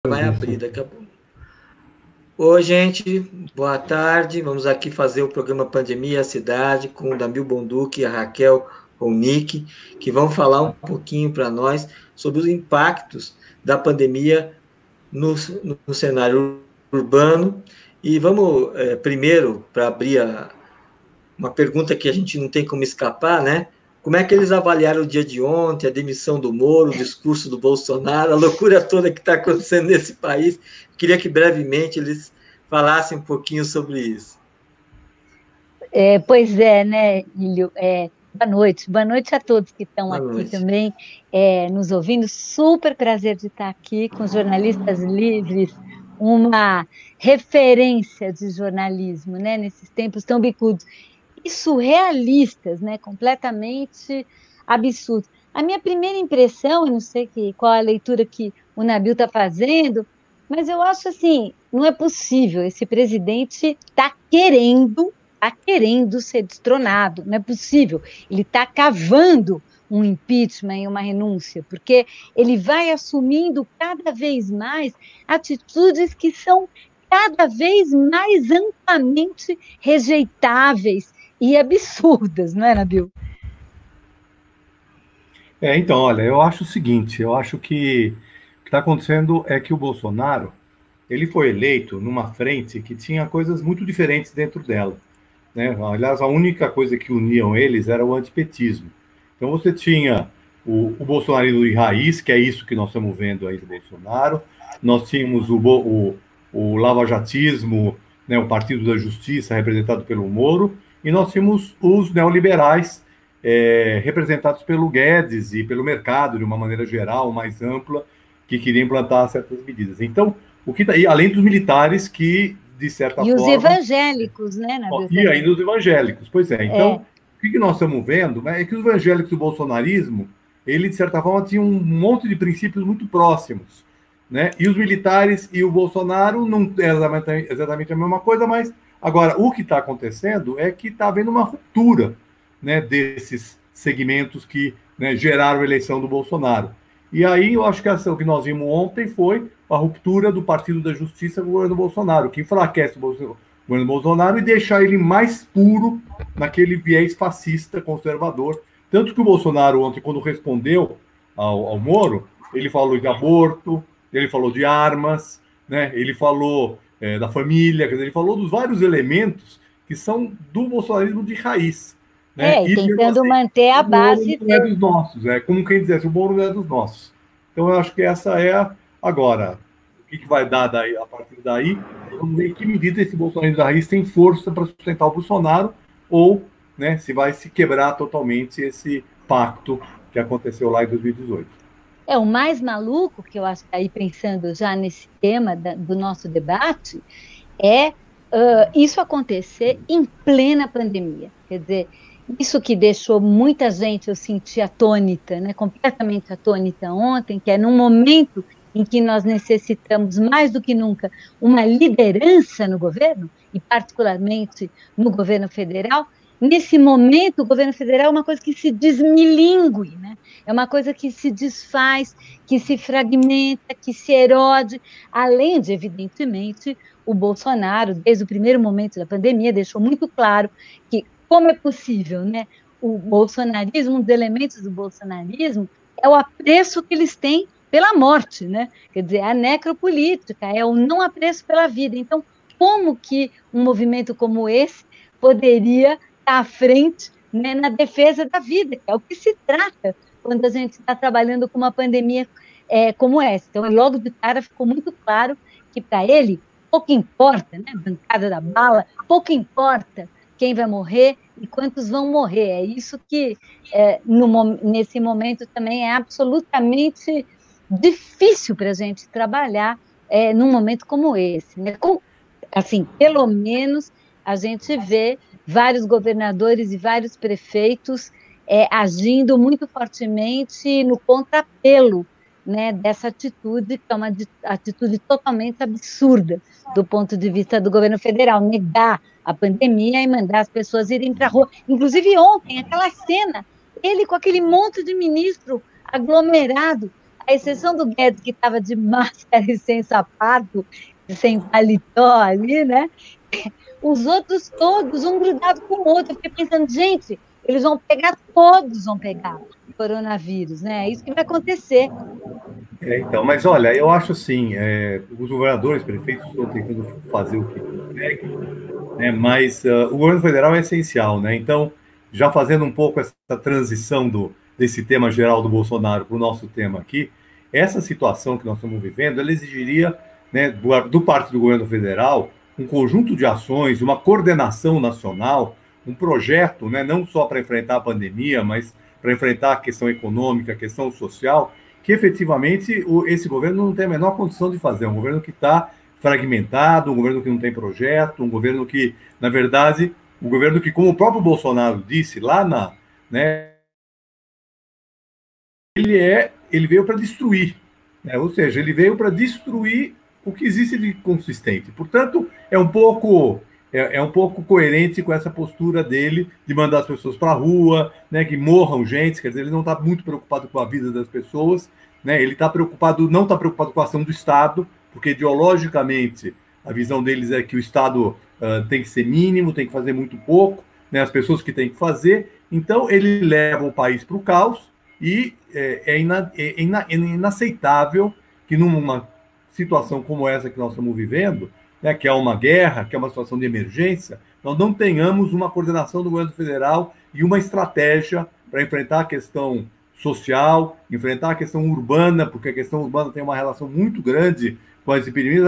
Vai abrir daqui a pouco. Oi, gente, boa tarde. Vamos aqui fazer o programa Pandemia a Cidade com o Damil Bonduque e a Raquel Ronick, que vão falar um pouquinho para nós sobre os impactos da pandemia no cenário urbano. E vamos, primeiro, para abrir uma pergunta que a gente não tem como escapar, né? Como é que eles avaliaram o dia de ontem, a demissão do Moro, o discurso do Bolsonaro, a loucura toda que está acontecendo nesse país? Queria que brevemente eles falassem um pouquinho sobre isso. Pois é, né, Ilho? Boa noite a todos que estão Boa aqui noite. também, nos ouvindo. Super prazer de estar aqui com os jornalistas livres, uma referência de jornalismo, né, nesses tempos tão bicudos e surrealistas, né, completamente absurdos. A minha primeira impressão, eu não sei qual a leitura que o Nabil está fazendo, mas eu acho assim, não é possível, esse presidente está querendo ser destronado, não é possível. Ele está cavando um impeachment e uma renúncia, porque ele vai assumindo cada vez mais atitudes que são cada vez mais amplamente rejeitáveis e absurdas, não é, Nabil? Então, olha, eu acho o seguinte, eu acho que o que está acontecendo é que o Bolsonaro, ele foi eleito numa frente que tinha coisas muito diferentes dentro dela, né? Aliás, a única coisa que uniam eles era o antipetismo. Então você tinha o bolsonarismo de raiz, que é isso que nós estamos vendo aí do Bolsonaro, nós tínhamos o lavajatismo, né, o Partido da Justiça, representado pelo Moro, e nós tínhamos os neoliberais, representados pelo Guedes e pelo mercado, de uma maneira geral, mais ampla, que queria implantar certas medidas. Então, e além dos militares que, de certa E os forma... evangélicos, né, Nabil? E ainda os evangélicos, pois é. É, Então, o que nós estamos vendo é que os evangélicos do bolsonarismo, ele, de certa forma, tinha um monte de princípios muito próximos, né? E os militares e o Bolsonaro não é exatamente a mesma coisa, mas agora, o que está acontecendo é que está havendo uma ruptura, né, desses segmentos que, né, geraram a eleição do Bolsonaro. E aí eu acho que o que nós vimos ontem foi a ruptura do Partido da Justiça com o governo Bolsonaro, que enfraquece o governo Bolsonaro e deixar ele mais puro naquele viés fascista conservador. Tanto que o Bolsonaro ontem, quando respondeu ao Moro, ele falou de aborto, ele falou de armas, né? Ele falou da família, quer dizer, ele falou dos vários elementos que são do bolsonarismo de raiz. Né? e E mesmo tentando assim, manter a o Moro base não é dele. dos nossos, como quem dissesse, o Moro não é dos nossos. Então eu acho que essa é agora. O que vai dar daí, a partir daí? Vamos ver em que medida esse bolsonarismo da raiz tem força para sustentar o Bolsonaro ou, né, se vai se quebrar totalmente esse pacto que aconteceu lá em 2018. O mais maluco, que eu acho que aí pensando já nesse tema do nosso debate, é isso acontecer em plena pandemia. Quer dizer, isso que deixou muita gente, eu senti atônita, né, completamente atônita ontem, que é num momento em que nós necessitamos mais do que nunca uma liderança no governo, e particularmente no governo federal. Nesse momento, o governo federal é uma coisa que se desmilingue, né? É uma coisa que se desfaz, que se fragmenta, que se erode, além de, evidentemente, o Bolsonaro, desde o primeiro momento da pandemia, deixou muito claro que como é possível, né? O bolsonarismo, um dos elementos do bolsonarismo é o apreço que eles têm pela morte, né? Quer dizer, a necropolítica, é o não apreço pela vida. Então, como que um movimento como esse poderia estar à frente, né, na defesa da vida, que é o que se trata quando a gente está trabalhando com uma pandemia como essa. Então, logo de cara ficou muito claro que para ele pouco importa, né, bancada da bala, pouco importa quem vai morrer e quantos vão morrer. É isso que, nesse momento, também é absolutamente difícil para a gente trabalhar num momento como esse. Né? Assim, pelo menos a gente vê vários governadores e vários prefeitos agindo muito fortemente no contrapelo, né, dessa atitude, que é uma atitude totalmente absurda do ponto de vista do governo federal, negar a pandemia e mandar as pessoas irem para a rua. Inclusive ontem, aquela cena, ele com aquele monte de ministro aglomerado, à exceção do Guedes, que estava de máscara e sem sapato, sem paletó ali, né? Os outros todos, um grudado com o outro. Eu fiquei pensando, gente, eles vão pegar, todos vão pegar o coronavírus, né? É isso que vai acontecer. Então, mas olha, eu acho assim, os governadores, prefeitos estão tentando fazer o que conseguem, né? Mas o governo federal é essencial, né? Então, já fazendo um pouco essa transição desse tema geral do Bolsonaro para o nosso tema aqui, essa situação que nós estamos vivendo, ela exigiria, né, do parte do governo federal, um conjunto de ações, uma coordenação nacional, um projeto, né, não só para enfrentar a pandemia, mas para enfrentar a questão econômica, a questão social, que efetivamente esse governo não tem a menor condição de fazer. É um governo que está fragmentado, um governo que não tem projeto, um governo que, na verdade, um governo que, como o próprio Bolsonaro disse lá né, ele veio para destruir, né? Ou seja, ele veio para destruir o que existe de consistente. Portanto, é um pouco coerente com essa postura dele de mandar as pessoas para a rua, né, que morram gente, quer dizer, ele não está muito preocupado com a vida das pessoas, né, ele não está preocupado com a ação do Estado, porque ideologicamente a visão deles é que o Estado tem que ser mínimo, tem que fazer muito pouco, né, as pessoas que têm que fazer, então ele leva o país para o caos e é inaceitável que numa situação como essa que nós estamos vivendo, né, que é uma guerra, que é uma situação de emergência, nós não tenhamos uma coordenação do governo federal e uma estratégia para enfrentar a questão social, enfrentar a questão urbana, porque a questão urbana tem uma relação muito grande com as epidemias.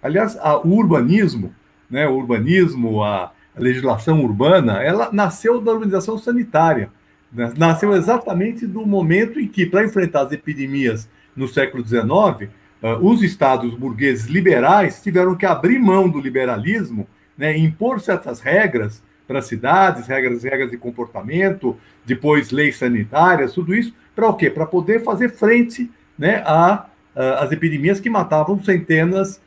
Aliás, o urbanismo, né, a legislação urbana, ela nasceu da organização sanitária, né? Nasceu exatamente do momento em que, para enfrentar as epidemias no século XIX, os estados burgueses liberais tiveram que abrir mão do liberalismo, né, impor certas regras para as cidades, regras de comportamento, depois leis sanitárias, tudo isso, para o quê? Para poder fazer frente, né, às epidemias que matavam centenas,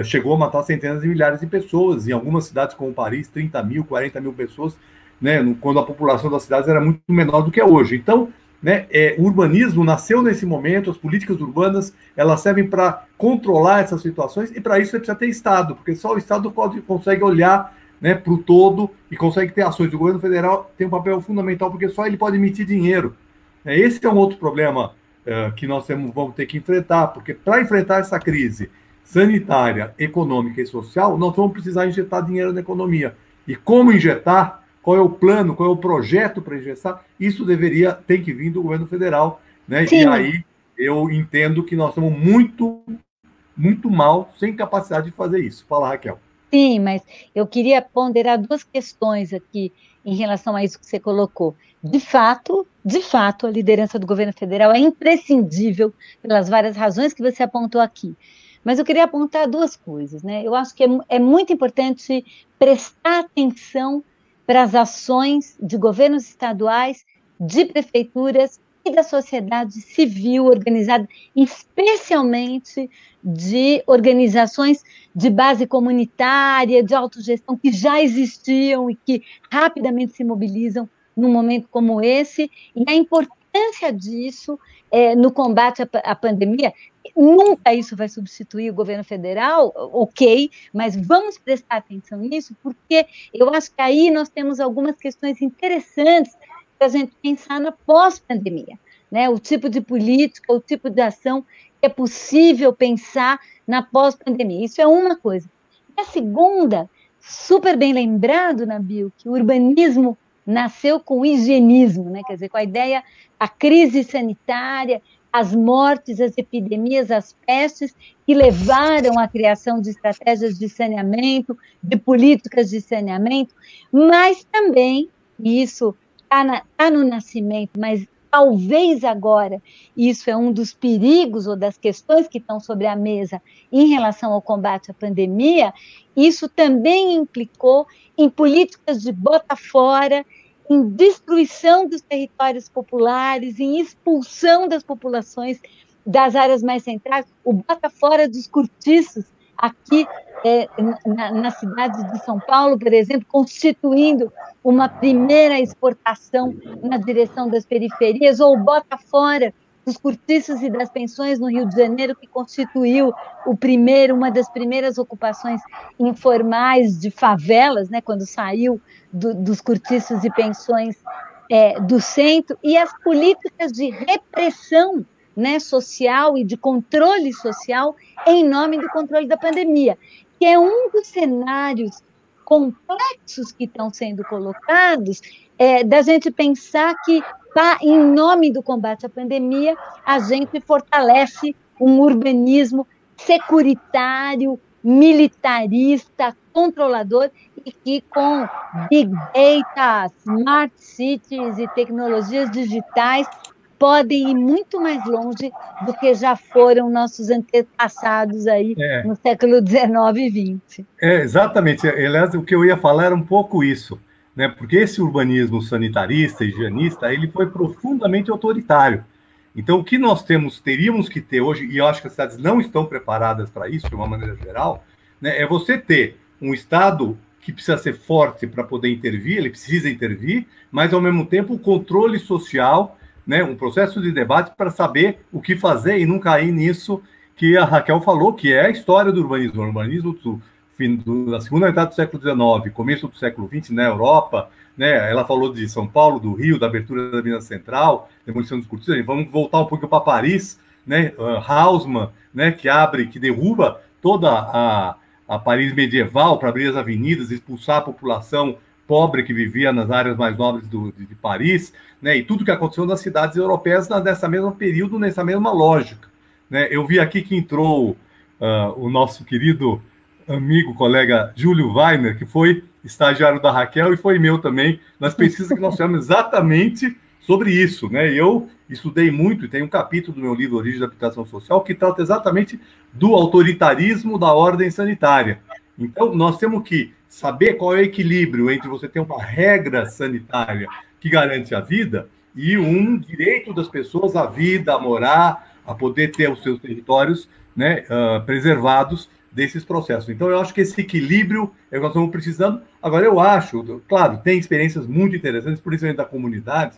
chegou a matar centenas de milhares de pessoas, em algumas cidades como Paris, 30 mil, 40 mil pessoas, né, quando a população das cidades era muito menor do que é hoje. Então, né, o urbanismo nasceu nesse momento, as políticas urbanas, elas servem para controlar essas situações, e para isso você precisa ter Estado, porque só o Estado consegue olhar, né, para o todo e consegue ter ações. O governo federal tem um papel fundamental, porque só ele pode emitir dinheiro. Esse é um outro problema que nós vamos ter que enfrentar, porque para enfrentar essa crise sanitária, econômica e social, nós vamos precisar injetar dinheiro na economia. E como injetar? Qual é o plano, qual é o projeto para injetar? Isso tem que vir do governo federal, né? Sim. E aí eu entendo que nós estamos muito, muito mal, sem capacidade de fazer isso. Fala, Raquel. Sim, mas eu queria ponderar duas questões aqui em relação a isso que você colocou. De fato, a liderança do governo federal é imprescindível pelas várias razões que você apontou aqui. Mas eu queria apontar duas coisas, né? Eu acho que é muito importante prestar atenção para as ações de governos estaduais, de prefeituras e da sociedade civil organizada, especialmente de organizações de base comunitária, de autogestão, que já existiam e que rapidamente se mobilizam num momento como esse, e a importância disso no combate à pandemia. Nunca isso vai substituir o governo federal, ok, mas vamos prestar atenção nisso, porque eu acho que aí nós temos algumas questões interessantes para a gente pensar na pós-pandemia, né? O tipo de política, o tipo de ação que é possível pensar na pós-pandemia. Isso é uma coisa. E a segunda, super bem lembrado, Nabil, que o urbanismo nasceu com o higienismo, né? Quer dizer, com a ideia, a crise sanitária, as mortes, as epidemias, as pestes, que levaram à criação de estratégias de saneamento, de políticas de saneamento, mas também, e isso está no nascimento, mas talvez agora isso é um dos perigos ou das questões que estão sobre a mesa em relação ao combate à pandemia, isso também implicou em políticas de bota fora, em destruição dos territórios populares, em expulsão das populações das áreas mais centrais, o bota fora dos cortiços, aqui na cidade de São Paulo, por exemplo, constituindo uma primeira exportação na direção das periferias, ou bota fora dos cortiços e das pensões no Rio de Janeiro, que constituiu uma das primeiras ocupações informais de favelas, né, quando saiu dos cortiços e pensões do centro, e as políticas de repressão, né, social e de controle social em nome do controle da pandemia, que é um dos cenários complexos que estão sendo colocados, da gente pensar que, em nome do combate à pandemia, a gente fortalece um urbanismo securitário, militarista, controlador, e que com Big Data, Smart Cities e tecnologias digitais podem ir muito mais longe do que já foram nossos antepassados aí no século XIX e XX. Exatamente. Aliás, o que eu ia falar era um pouco isso, né? Porque esse urbanismo sanitarista, higienista, ele foi profundamente autoritário. Então, o que nós teríamos que ter hoje, e eu acho que as cidades não estão preparadas para isso, de uma maneira geral, né, é você ter um Estado que precisa ser forte para poder intervir, ele precisa intervir, mas, ao mesmo tempo, o controle social, né, um processo de debate para saber o que fazer e não cair nisso que a Raquel falou, que é a história do urbanismo. O urbanismo da segunda metade do século XIX, começo do século XX, na Europa, né? Ela falou de São Paulo, do Rio, da abertura da Avenida Central, demolição dos cortiços. Vamos voltar um pouco para Paris, né? Haussmann, né? Que derruba toda a Paris medieval para abrir as avenidas, expulsar a população pobre que vivia nas áreas mais nobres de Paris, né? E tudo que aconteceu nas cidades europeias nessa mesma período, nessa mesma lógica, né? Eu vi aqui que entrou o nosso querido amigo, colega Júlio Weiner, que foi estagiário da Raquel e foi meu também, nas pesquisas que nós fizemos exatamente sobre isso, né? Eu estudei muito, e tem um capítulo do meu livro Origem da Habitação Social que trata exatamente do autoritarismo da ordem sanitária. Então, nós temos que saber qual é o equilíbrio entre você ter uma regra sanitária que garante a vida e um direito das pessoas à vida, a morar, a poder ter os seus territórios, né, preservados desses processos. Então, eu acho que esse equilíbrio é o que nós estamos precisando. Agora, eu acho, claro, tem experiências muito interessantes, principalmente da comunidade,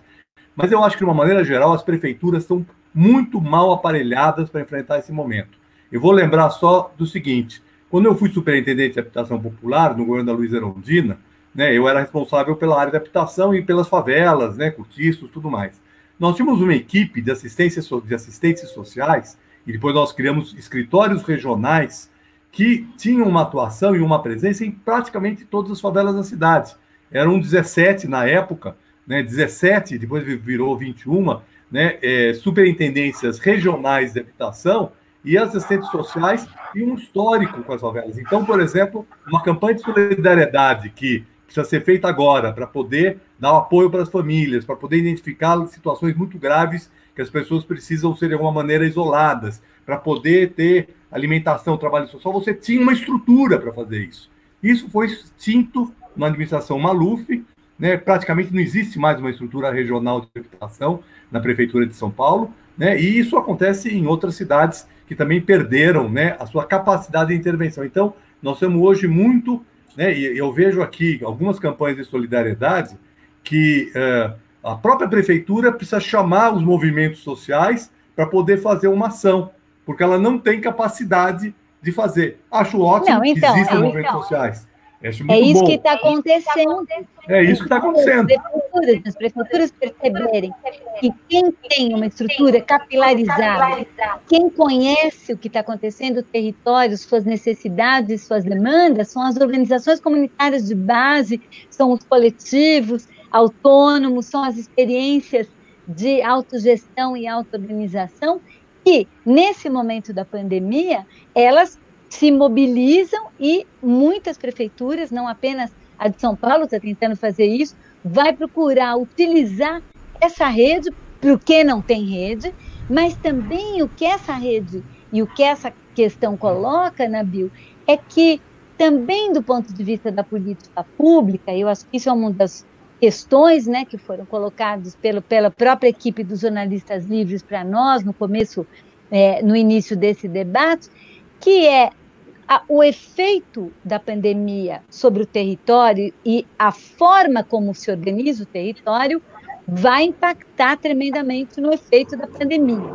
mas eu acho que, de uma maneira geral, as prefeituras estão muito mal aparelhadas para enfrentar esse momento. Eu vou lembrar só do seguinte: quando eu fui superintendente de habitação popular no governo da Luiza Erundina, né, eu era responsável pela área de habitação e pelas favelas, né, cortiços, tudo mais. Nós tínhamos uma equipe de assistentes sociais, e depois nós criamos escritórios regionais que tinham uma atuação e uma presença em praticamente todas as favelas da cidade. Eram 17 na época, né, 17, depois virou 21, né, superintendências regionais de habitação e assistentes sociais e um histórico com as favelas. Então, por exemplo, uma campanha de solidariedade que precisa ser feita agora para poder dar apoio para as famílias, para poder identificar situações muito graves que as pessoas precisam ser de alguma maneira isoladas, para poder ter alimentação, trabalho social. Você tinha uma estrutura para fazer isso. Isso foi extinto na administração Maluf, né? Praticamente não existe mais uma estrutura regional de habitação na Prefeitura de São Paulo, né? E isso acontece em outras cidades que também perderam, né, a sua capacidade de intervenção. Então, nós temos hoje muito, né, e eu vejo aqui algumas campanhas de solidariedade que a própria Prefeitura precisa chamar os movimentos sociais para poder fazer uma ação, porque ela não tem capacidade de fazer. Acho ótimo que existam movimentos sociais. Acho muito isso bom. que está acontecendo. É isso que está acontecendo. As prefeituras perceberem que quem tem uma estrutura capilarizada, quem conhece o que está acontecendo no território, suas necessidades, suas demandas, são as organizações comunitárias de base, são os coletivos autônomos, são as experiências de autogestão e auto-organização, que, nesse momento da pandemia, elas se mobilizam e muitas prefeituras, não apenas a de São Paulo está tentando fazer isso, vai procurar utilizar essa rede, porque não tem rede, mas também o que essa rede e o que essa questão coloca, Nabil, é que também do ponto de vista da política pública, eu acho que isso é uma das questões, né, que foram colocadas pela própria equipe dos jornalistas livres para nós no começo, no início desse debate, que é o efeito da pandemia sobre o território e a forma como se organiza o território vai impactar tremendamente no efeito da pandemia.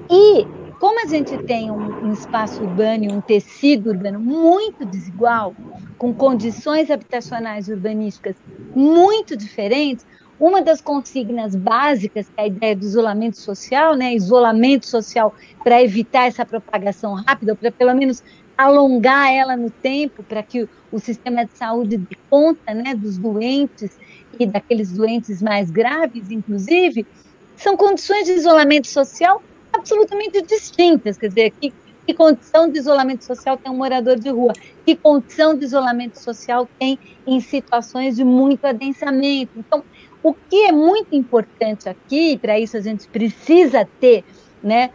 E como a gente tem um espaço urbano e um tecido urbano muito desigual, com condições habitacionais e urbanísticas muito diferentes, uma das consignas básicas, que é a ideia do isolamento social, né, isolamento social para evitar essa propagação rápida, ou para pelo menos alongar ela no tempo, para que o sistema de saúde dê conta, né, dos doentes e daqueles doentes mais graves, inclusive, são condições de isolamento social absolutamente distintas. Quer dizer, que condição de isolamento social tem um morador de rua? Que condição de isolamento social tem em situações de muito adensamento? Então, o que é muito importante aqui, para isso a gente precisa ter, né,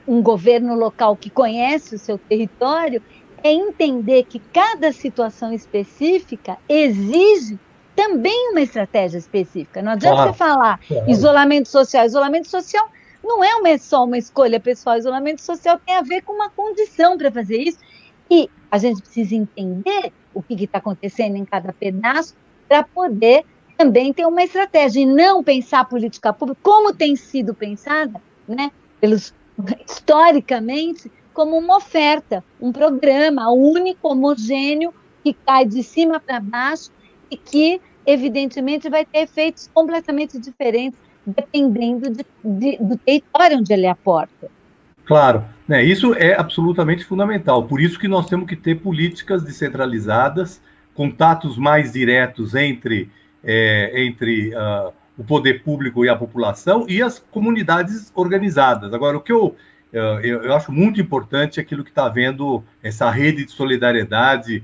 um governo local que conhece o seu território, é entender que cada situação específica exige também uma estratégia específica. Não adianta você falar isolamento social. Isolamento social não é só uma escolha pessoal. Isolamento social tem a ver com uma condição para fazer isso. E a gente precisa entender o que está acontecendo em cada pedaço para poder também ter uma estratégia e não pensar a política pública como tem sido pensada, né, historicamente, como uma oferta, um programa único, homogêneo, que cai de cima para baixo e que, evidentemente, vai ter efeitos completamente diferentes, dependendo do território onde ele aporta. Claro, né, isso é absolutamente fundamental. Por isso que nós temos que ter políticas descentralizadas, contatos mais diretos entre o poder público e a população e as comunidades organizadas. Agora, o que eu acho muito importante é aquilo que está havendo, essa rede de solidariedade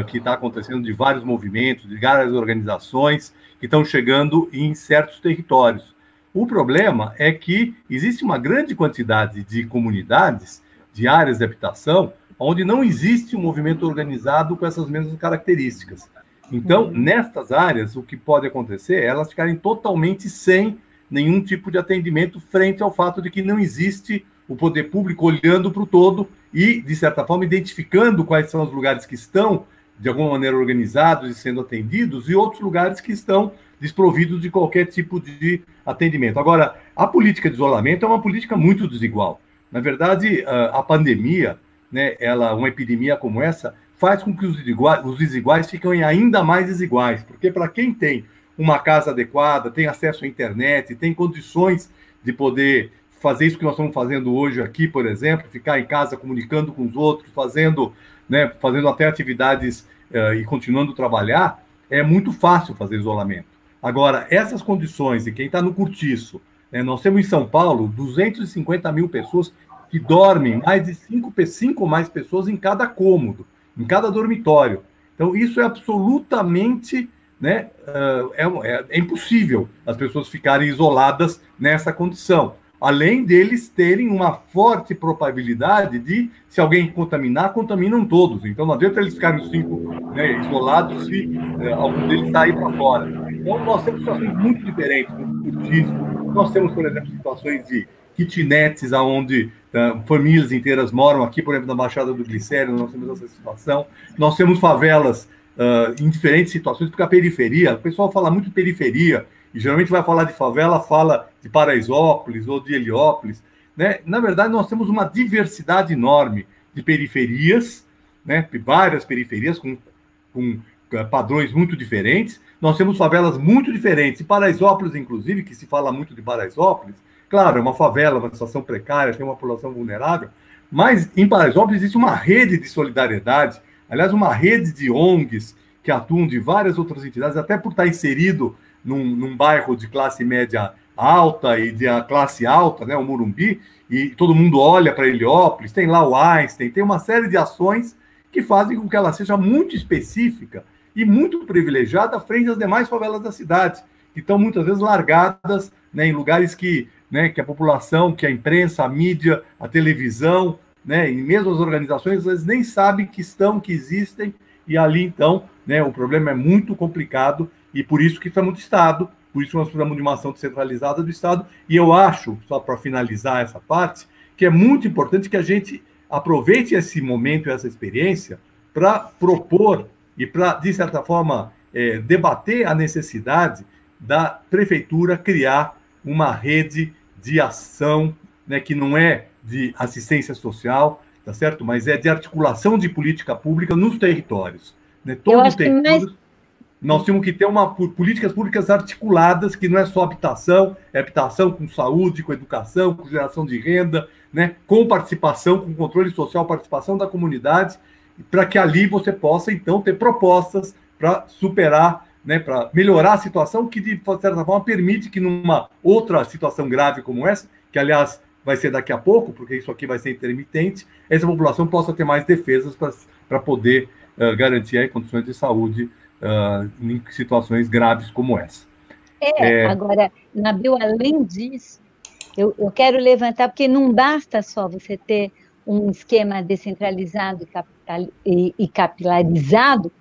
que está acontecendo de vários movimentos, de várias organizações que estão chegando em certos territórios. O problema é que existe uma grande quantidade de comunidades, de áreas de habitação, onde não existe um movimento organizado com essas mesmas características. Então, nestas áreas, o que pode acontecer é elas ficarem totalmente sem nenhum tipo de atendimento frente ao fato de que não existe o poder público olhando para o todo e, de certa forma, identificando quais são os lugares que estão, de alguma maneira, organizados e sendo atendidos e outros lugares que estão desprovidos de qualquer tipo de atendimento. Agora, a política de isolamento é uma política muito desigual. Na verdade, a pandemia, né, uma epidemia como essa, faz com que os desiguais fiquem ainda mais desiguais, porque para quem tem uma casa adequada, tem acesso à internet, tem condições de poder fazer isso que nós estamos fazendo hoje aqui, por exemplo, ficar em casa comunicando com os outros, fazendo até atividades e continuando a trabalhar, é muito fácil fazer isolamento. Agora, essas condições, e quem está no cortiço, né, nós temos em São Paulo 250 mil pessoas que dormem, mais de 5 ou mais pessoas em cada cômodo, em cada dormitório. Então, isso é absolutamente, né, é impossível as pessoas ficarem isoladas nessa condição. Além deles terem uma forte probabilidade de, se alguém contaminar, contaminam todos. Então, não adianta eles ficarem 5, né, isolados se algum deles sair para fora. Então, nós temos situações muito diferentes no cortiço. Nós temos, por exemplo, situações de kitnets, onde famílias inteiras moram aqui, por exemplo, na Baixada do Glicério, nós temos essa situação. Nós temos favelas em diferentes situações, porque a periferia, o pessoal fala muito de periferia, e geralmente vai falar de favela, fala de Paraisópolis ou de Heliópolis, né? Na verdade, nós temos uma diversidade enorme de periferias, né? Várias periferias com padrões muito diferentes. Nós temos favelas muito diferentes. E Paraisópolis, inclusive, que se fala muito de Paraisópolis, claro, é uma favela, uma situação precária, tem uma população vulnerável, mas em Paraisópolis existe uma rede de solidariedade, aliás, uma rede de ONGs que atuam de várias outras entidades, até por estar inserido num bairro de classe média alta e de classe alta, né, o Morumbi, e todo mundo olha para Heliópolis, tem lá o Einstein, tem uma série de ações que fazem com que ela seja muito específica e muito privilegiada frente às demais favelas da cidade, que estão muitas vezes largadas, né, em lugares que a população, que a imprensa, a mídia, a televisão, né, e mesmo as organizações, às vezes nem sabem que existem, e ali, então, né, o problema é muito complicado, e por isso que precisamos do Estado, por isso nós precisamos de uma ação descentralizada do Estado, e eu acho, só para finalizar essa parte, que é muito importante que a gente aproveite esse momento, essa experiência, para propor e para, de certa forma, debater a necessidade da prefeitura criar uma rede de ação, né, que não é de assistência social, tá certo? Mas é de articulação de política pública nos territórios. Né? Todos os territórios, nós temos que ter políticas públicas articuladas, que não é só habitação, é habitação com saúde, com educação, com geração de renda, né? Com participação, com controle social, participação da comunidade, para que ali você possa, então, ter propostas para superar, né, para melhorar a situação, que, de certa forma, permite que numa outra situação grave como essa, que, aliás, vai ser daqui a pouco, porque isso aqui vai ser intermitente, essa população possa ter mais defesas para poder garantir aí condições de saúde em situações graves como essa. Agora, Nabil, além disso, eu quero levantar, porque não basta só você ter um esquema descentralizado e capilarizado,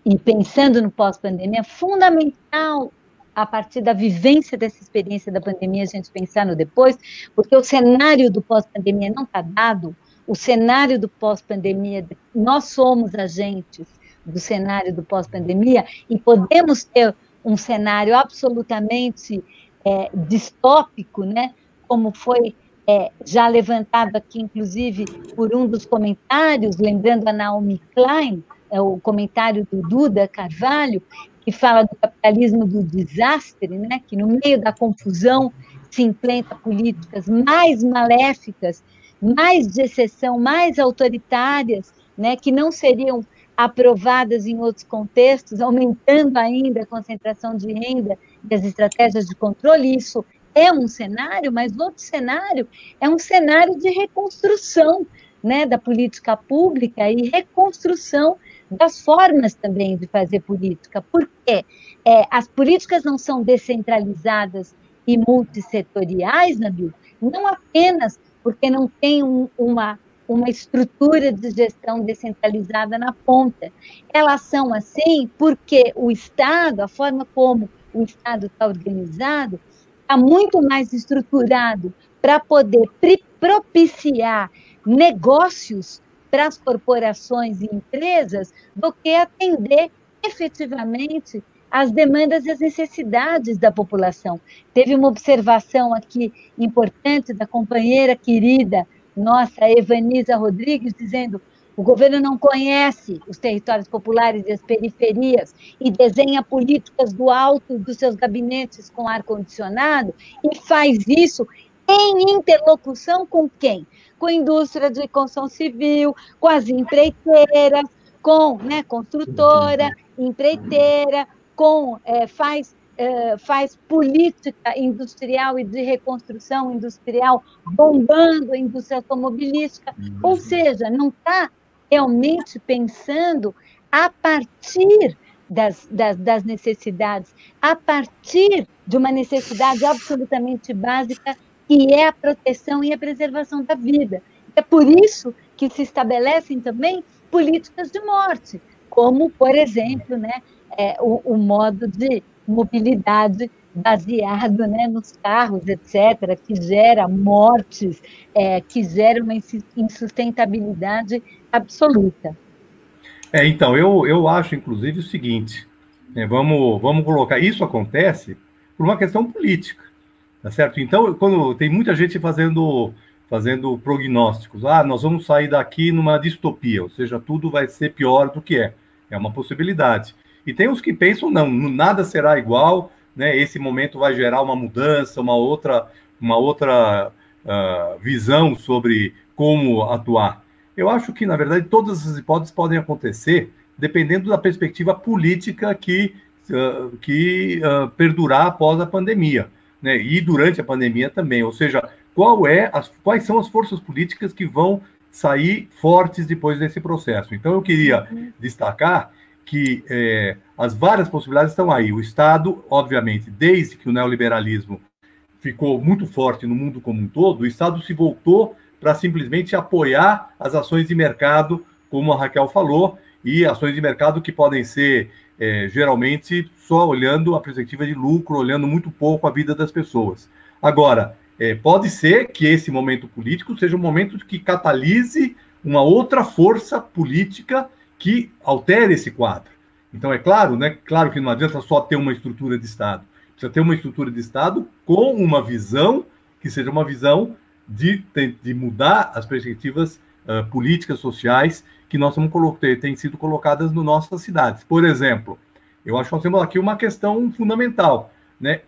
e pensando no pós-pandemia, é fundamental, a partir da vivência dessa experiência da pandemia, a gente pensar no depois, porque o cenário do pós-pandemia não está dado, o cenário do pós-pandemia, nós somos agentes do cenário do pós-pandemia e podemos ter um cenário absolutamente distópico, né? Como foi já levantado aqui, inclusive, por um dos comentários, lembrando a Naomi Klein, o comentário do Duda Carvalho, que fala do capitalismo do desastre, né? Que no meio da confusão se implementa políticas mais maléficas, mais de exceção, mais autoritárias, né? Que não seriam aprovadas em outros contextos, aumentando ainda a concentração de renda e as estratégias de controle. Isso é um cenário, mas outro cenário é um cenário de reconstrução, né, da política pública e reconstrução das formas também de fazer política, porque as políticas não são descentralizadas e multissetoriais, Nabil, não apenas porque não tem uma estrutura de gestão descentralizada na ponta. Elas são assim porque o Estado, a forma como o Estado está organizado, está muito mais estruturado para poder propiciar negócios para as corporações e empresas do que atender efetivamente as demandas e as necessidades da população. Teve uma observação aqui importante da companheira querida nossa, Evanisa Rodrigues, dizendo: o governo não conhece os territórios populares e as periferias e desenha políticas do alto dos seus gabinetes com ar-condicionado e faz isso em interlocução com quem? Com a indústria de construção civil, com as empreiteiras, com, né, construtora, empreiteira, faz política industrial e de reconstrução industrial, bombando a indústria automobilística, ou seja, não está realmente pensando a partir das necessidades, a partir de uma necessidade absolutamente básica, que é a proteção e a preservação da vida. É por isso que se estabelecem também políticas de morte, como, por exemplo, né, o modo de mobilidade baseado, né, nos carros, etc., que gera mortes, que gera uma insustentabilidade absoluta. Então, eu acho, inclusive, o seguinte, vamos colocar, isso acontece por uma questão política, tá certo? Então, quando tem muita gente fazendo prognósticos, nós vamos sair daqui numa distopia, ou seja, tudo vai ser pior do que é uma possibilidade. E tem os que pensam, não, nada será igual, né? Esse momento vai gerar uma mudança, uma outra visão sobre como atuar. Eu acho que, na verdade, todas as hipóteses podem acontecer dependendo da perspectiva política que perdurar após a pandemia, né? E durante a pandemia também. Ou seja, quais são as forças políticas que vão sair fortes depois desse processo. Então, eu queria destacar que as várias possibilidades estão aí. O Estado, obviamente, desde que o neoliberalismo ficou muito forte no mundo como um todo, o Estado se voltou para simplesmente apoiar as ações de mercado, como a Raquel falou, e ações de mercado que podem ser, geralmente, só olhando a perspectiva de lucro, olhando muito pouco a vida das pessoas. Agora, pode ser que esse momento político seja um momento que catalise uma outra força política que altere esse quadro. Então, é claro, né? Claro que não adianta só ter uma estrutura de Estado. Precisa ter uma estrutura de Estado com uma visão que seja uma visão de mudar as perspectivas políticas, sociais que nós têm sido colocadas nas nossas cidades. Por exemplo, eu acho que nós temos aqui uma questão fundamental, né?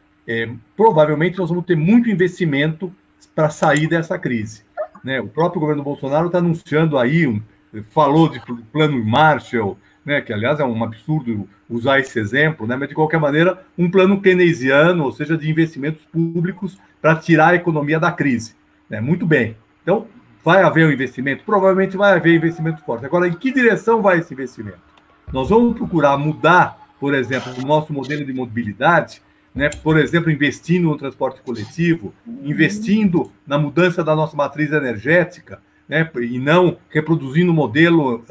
Provavelmente nós vamos ter muito investimento para sair dessa crise, né? O próprio governo Bolsonaro está anunciando aí, falou de plano Marshall, né? Que aliás é um absurdo usar esse exemplo, né? Mas de qualquer maneira, um plano keynesiano, ou seja, de investimentos públicos para tirar a economia da crise, né? Muito bem. Então, vai haver um investimento? Provavelmente vai haver investimento forte. Agora, em que direção vai esse investimento? Nós vamos procurar mudar, por exemplo, o nosso modelo de mobilidade, né? Por exemplo, investindo no transporte coletivo, investindo na mudança da nossa matriz energética, né? E não reproduzindo o modelo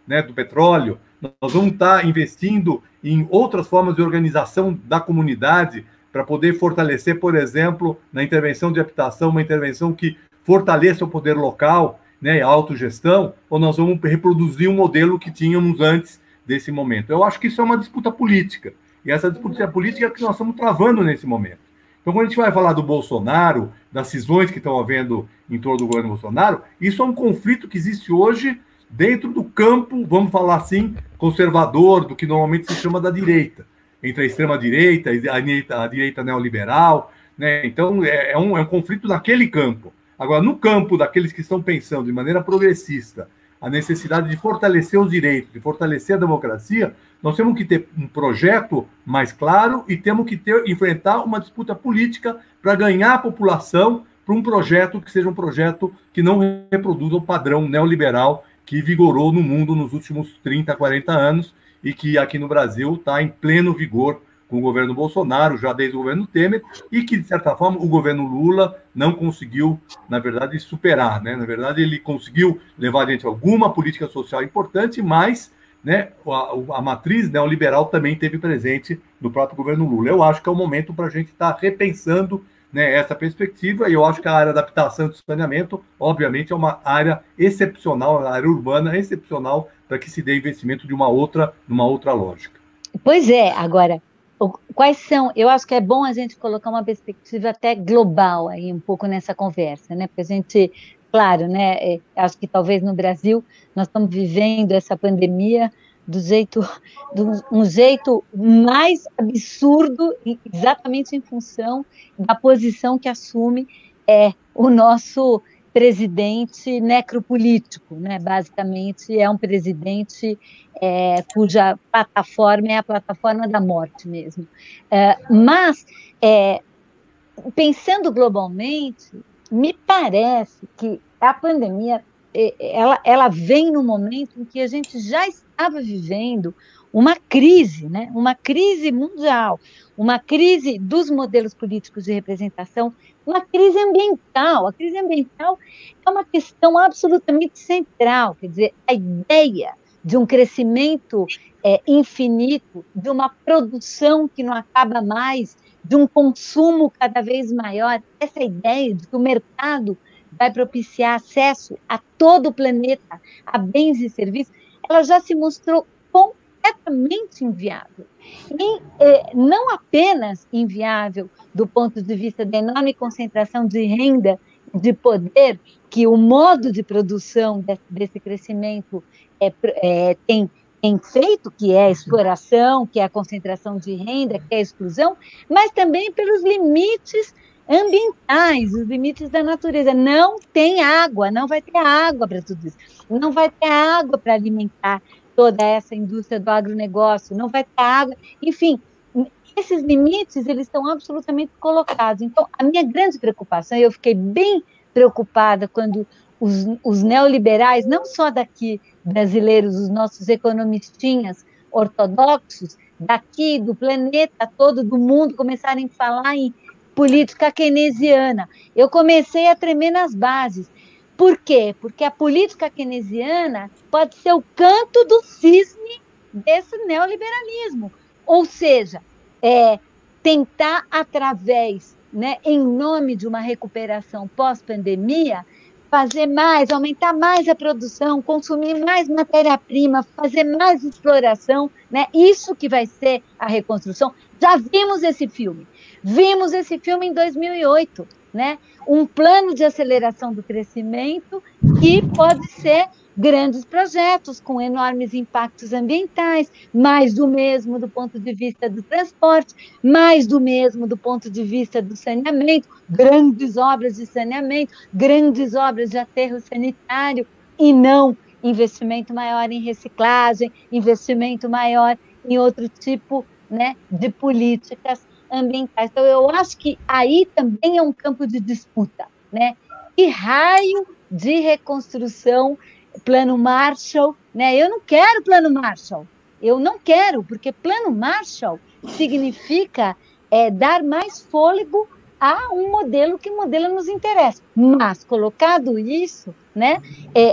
né, do petróleo. Nós vamos estar investindo em outras formas de organização da comunidade para poder fortalecer, por exemplo, na intervenção de habitação, uma intervenção que fortaleça o poder local, né, a autogestão, ou nós vamos reproduzir um modelo que tínhamos antes desse momento. Eu acho que isso é uma disputa política, e essa disputa política é que nós estamos travando nesse momento. Então, quando a gente vai falar do Bolsonaro, das cisões que estão havendo em torno do governo Bolsonaro, isso é um conflito que existe hoje dentro do campo, vamos falar assim, conservador, do que normalmente se chama da direita, entre a extrema-direita e a direita neoliberal, né? Então, é um conflito naquele campo. Agora, no campo daqueles que estão pensando de maneira progressista a necessidade de fortalecer os direitos, de fortalecer a democracia, nós temos que ter um projeto mais claro e temos que enfrentar uma disputa política para ganhar a população para um projeto que seja um projeto que não reproduza o padrão neoliberal que vigorou no mundo nos últimos 30, 40 anos e que aqui no Brasil está em pleno vigor com o governo Bolsonaro, já desde o governo Temer, e que, de certa forma, o governo Lula não conseguiu, na verdade, superar, né? Na verdade, ele conseguiu levar adiante alguma política social importante, mas, né, a matriz neoliberal também teve presente no próprio governo Lula. Eu acho que é o momento para a gente estar repensando, né, essa perspectiva, e eu acho que a área da habitação e do saneamento, obviamente, é uma área excepcional, uma área urbana excepcional para que se dê investimento de numa outra lógica. Pois é, agora, quais são, eu acho que é bom a gente colocar uma perspectiva até global aí um pouco nessa conversa, né? Porque a gente, claro, né? Acho que talvez no Brasil nós estamos vivendo essa pandemia de um jeito mais absurdo, exatamente em função da posição que assume o nosso presidente necropolítico, né? Basicamente é um presidente cuja plataforma é a plataforma da morte mesmo. Mas, pensando globalmente, me parece que a pandemia ela vem no momento em que a gente já estava vivendo uma crise, né? Uma crise mundial, uma crise dos modelos políticos de representação, uma crise ambiental. A crise ambiental é uma questão absolutamente central, quer dizer, a ideia de um crescimento infinito, de uma produção que não acaba mais, de um consumo cada vez maior, essa ideia de que o mercado vai propiciar acesso a todo o planeta, a bens e serviços, ela já se mostrou completamente inviável. E não apenas inviável do ponto de vista da enorme concentração de renda, de poder, que o modo de produção desse crescimento tem feito, que é a exploração, que é a concentração de renda, que é a exclusão, mas também pelos limites ambientais, os limites da natureza. Não tem água, não vai ter água para tudo isso, não vai ter água para alimentar toda essa indústria do agronegócio, não vai ter água, enfim, esses limites, eles estão absolutamente colocados. Então, a minha grande preocupação, eu fiquei bem preocupada quando os neoliberais, não só daqui brasileiros, os nossos economistinhas ortodoxos, daqui do planeta todo, do mundo, começarem a falar em política keynesiana. Eu comecei a tremer nas bases. Por quê? Porque a política keynesiana pode ser o canto do cisne desse neoliberalismo. Ou seja, tentar através, né, em nome de uma recuperação pós-pandemia, fazer mais, aumentar mais a produção, consumir mais matéria-prima, fazer mais exploração, né? Isso que vai ser a reconstrução. Já vimos esse filme. Vimos esse filme em 2008, né? Um plano de aceleração do crescimento que pode ser grandes projetos com enormes impactos ambientais, mais do mesmo do ponto de vista do transporte, mais do mesmo do ponto de vista do saneamento, grandes obras de saneamento, grandes obras de aterro sanitário, e não investimento maior em reciclagem, investimento maior em outro tipo, né, de políticas ambientais. Então, eu acho que aí também é um campo de disputa, né? Que raio de reconstrução, plano Marshall, né? Eu não quero plano Marshall, eu não quero, porque plano Marshall significa dar mais fôlego a um modelo que modelo nos interessa. Mas, colocado isso, né,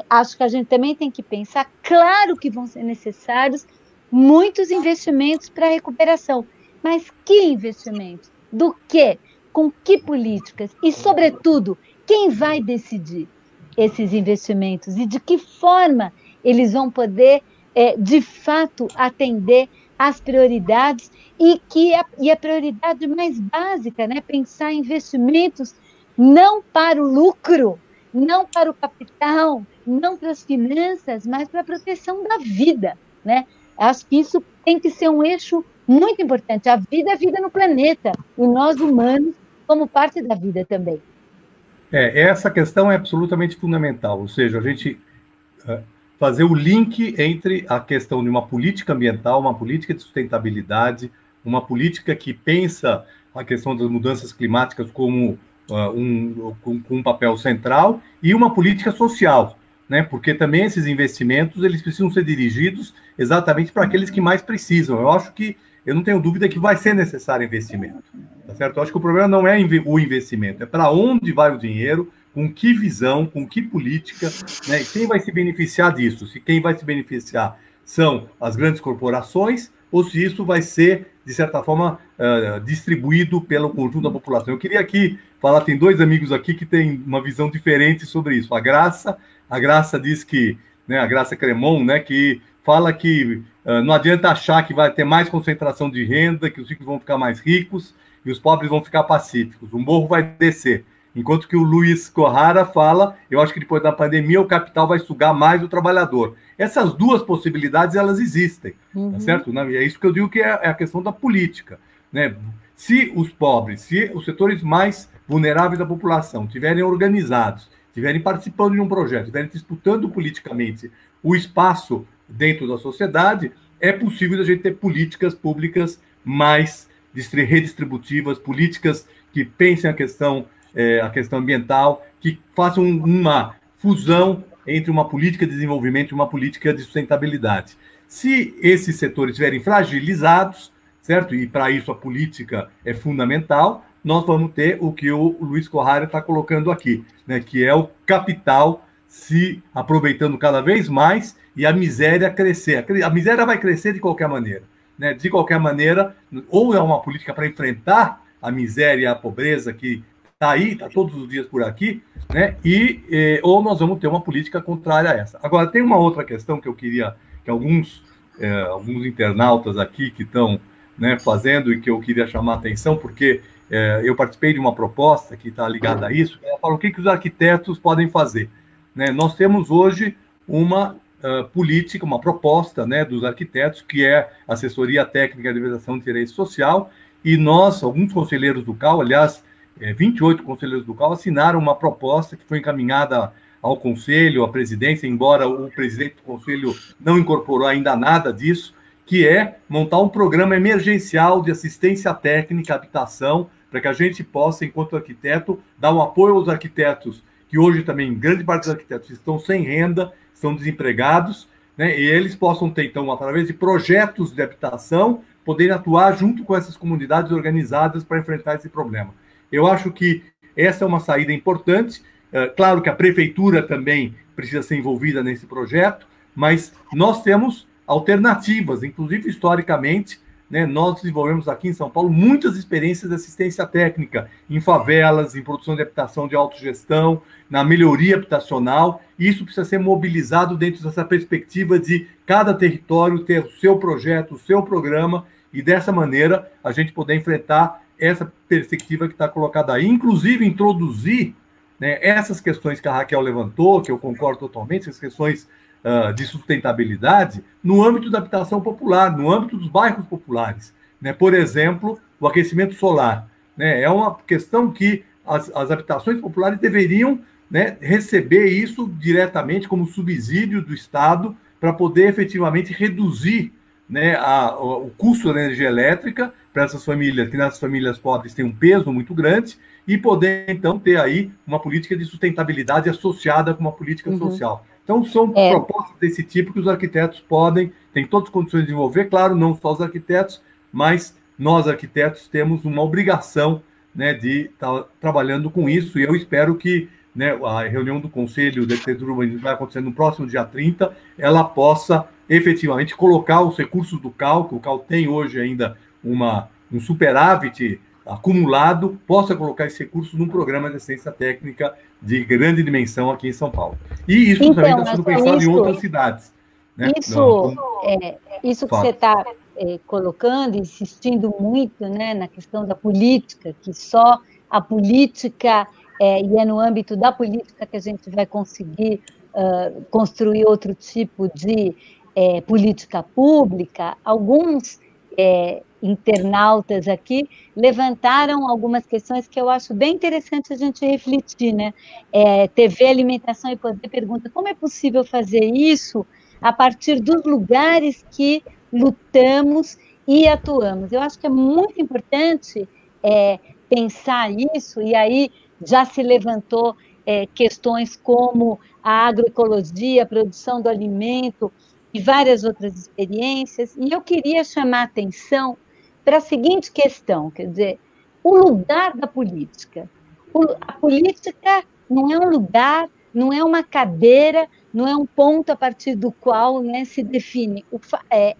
acho que a gente também tem que pensar, claro que vão ser necessários muitos investimentos para a recuperação, mas que investimentos? Do quê? Com que políticas? E, sobretudo, quem vai decidir esses investimentos e de que forma eles vão poder, de fato, atender às prioridades e a prioridade mais básica, né? Pensar em investimentos não para o lucro, não para o capital, não para as finanças, mas para a proteção da vida, né? Acho que isso tem que ser um eixo muito importante. A vida é vida no planeta, e nós humanos como parte da vida também. Essa questão é absolutamente fundamental, ou seja, a gente fazer o link entre a questão de uma política ambiental, uma política de sustentabilidade, uma política que pensa a questão das mudanças climáticas como um papel central, e uma política social, né? Porque também esses investimentos eles precisam ser dirigidos exatamente para aqueles que mais precisam. Eu não tenho dúvida que vai ser necessário investimento, tá certo? Eu acho que o problema não é o investimento, é para onde vai o dinheiro, com que visão, com que política, né? E quem vai se beneficiar disso? Se quem vai se beneficiar são as grandes corporações, ou se isso vai ser, de certa forma, distribuído pelo conjunto da população. Eu queria aqui falar, tem dois amigos aqui que têm uma visão diferente sobre isso. A Graça diz que, né, a Graça Cremon, né, que fala que não adianta achar que vai ter mais concentração de renda, que os ricos vão ficar mais ricos e os pobres vão ficar pacíficos. O morro vai descer. Enquanto que o Luiz Corrara fala, eu acho que depois da pandemia o capital vai sugar mais o trabalhador. Essas duas possibilidades, elas existem, tá certo? É isso que eu digo que é a questão da política, né? Se os pobres, se os setores mais vulneráveis da população estiverem organizados, estiverem participando de um projeto, estiverem disputando politicamente o espaço dentro da sociedade, é possível a gente ter políticas públicas mais redistributivas, políticas que pensem a questão ambiental, que façam uma fusão entre uma política de desenvolvimento e uma política de sustentabilidade. Se esses setores estiverem fragilizados, certo? E para isso a política é fundamental, nós vamos ter o que o Luiz Corrara está colocando aqui, né? Que é o capital se aproveitando cada vez mais e a miséria crescer. A miséria vai crescer de qualquer maneira, né? De qualquer maneira, ou é uma política para enfrentar a miséria e a pobreza que está aí, está todos os dias por aqui, né? Ou nós vamos ter uma política contrária a essa. Agora, tem uma outra questão que eu queria, que alguns internautas aqui que estão, né, fazendo e que eu queria chamar a atenção, porque eu participei de uma proposta que está ligada a isso, ela fala o que os arquitetos podem fazer, né? Nós temos hoje uma política, uma proposta, né, dos arquitetos, que é Assessoria Técnica de Administração de Direito Social, e nós, alguns conselheiros do CAU, aliás, 28 conselheiros do CAU assinaram uma proposta que foi encaminhada ao Conselho, à presidência, embora o presidente do Conselho não incorporou ainda nada disso, que é montar um programa emergencial de assistência técnica à habitação, para que a gente possa, enquanto arquiteto, dar um apoio aos arquitetos, que hoje também, grande parte dos arquitetos estão sem renda, estão desempregados, né, e eles possam ter, então, através de projetos de habitação, poderem atuar junto com essas comunidades organizadas para enfrentar esse problema. Eu acho que essa é uma saída importante. Claro que a prefeitura também precisa ser envolvida nesse projeto, mas nós temos alternativas, inclusive historicamente, né, nós desenvolvemos aqui em São Paulo muitas experiências de assistência técnica em favelas, em produção de habitação de autogestão, na melhoria habitacional, e isso precisa ser mobilizado dentro dessa perspectiva de cada território ter o seu projeto, o seu programa, e dessa maneira a gente poder enfrentar essa perspectiva que está colocada aí, inclusive introduzir, né, essas questões que a Raquel levantou, que eu concordo totalmente, essas questões de sustentabilidade, no âmbito da habitação popular, no âmbito dos bairros populares, né? Por exemplo, o aquecimento solar, né? É uma questão que as habitações populares deveriam, né, receber isso diretamente como subsídio do Estado para poder efetivamente reduzir, né, o custo da energia elétrica para essas famílias, que nas famílias pobres tem um peso muito grande, e poder, então, ter aí uma política de sustentabilidade associada com uma política social. Então, são propostas desse tipo que os arquitetos têm todas as condições de desenvolver, claro, não só os arquitetos, mas nós, arquitetos, temos uma obrigação, né, de estar trabalhando com isso, e eu espero que, né, a reunião do Conselho de Arquitetura e Urbanismo vai acontecer no próximo dia 30, ela possa efetivamente colocar os recursos do CAL, que o CAL tem hoje ainda um superávit acumulado, possa colocar esse recurso num programa de assistência técnica de grande dimensão aqui em São Paulo. E isso também está sendo pensado em outras cidades. Né? Isso que você está colocando, insistindo muito, né, na questão da política, que só a política, e é no âmbito da política que a gente vai conseguir construir outro tipo de política pública. Alguns internautas aqui levantaram algumas questões que eu acho bem interessante a gente refletir, né? TV, Alimentação e Poder pergunta como é possível fazer isso a partir dos lugares que lutamos e atuamos. Eu acho que é muito importante pensar isso, e aí já se levantou questões como a agroecologia, a produção do alimento e várias outras experiências, e eu queria chamar a atenção para a seguinte questão, quer dizer, o lugar da política. A política não é um lugar, não é uma cadeira, não é um ponto a partir do qual, né, se define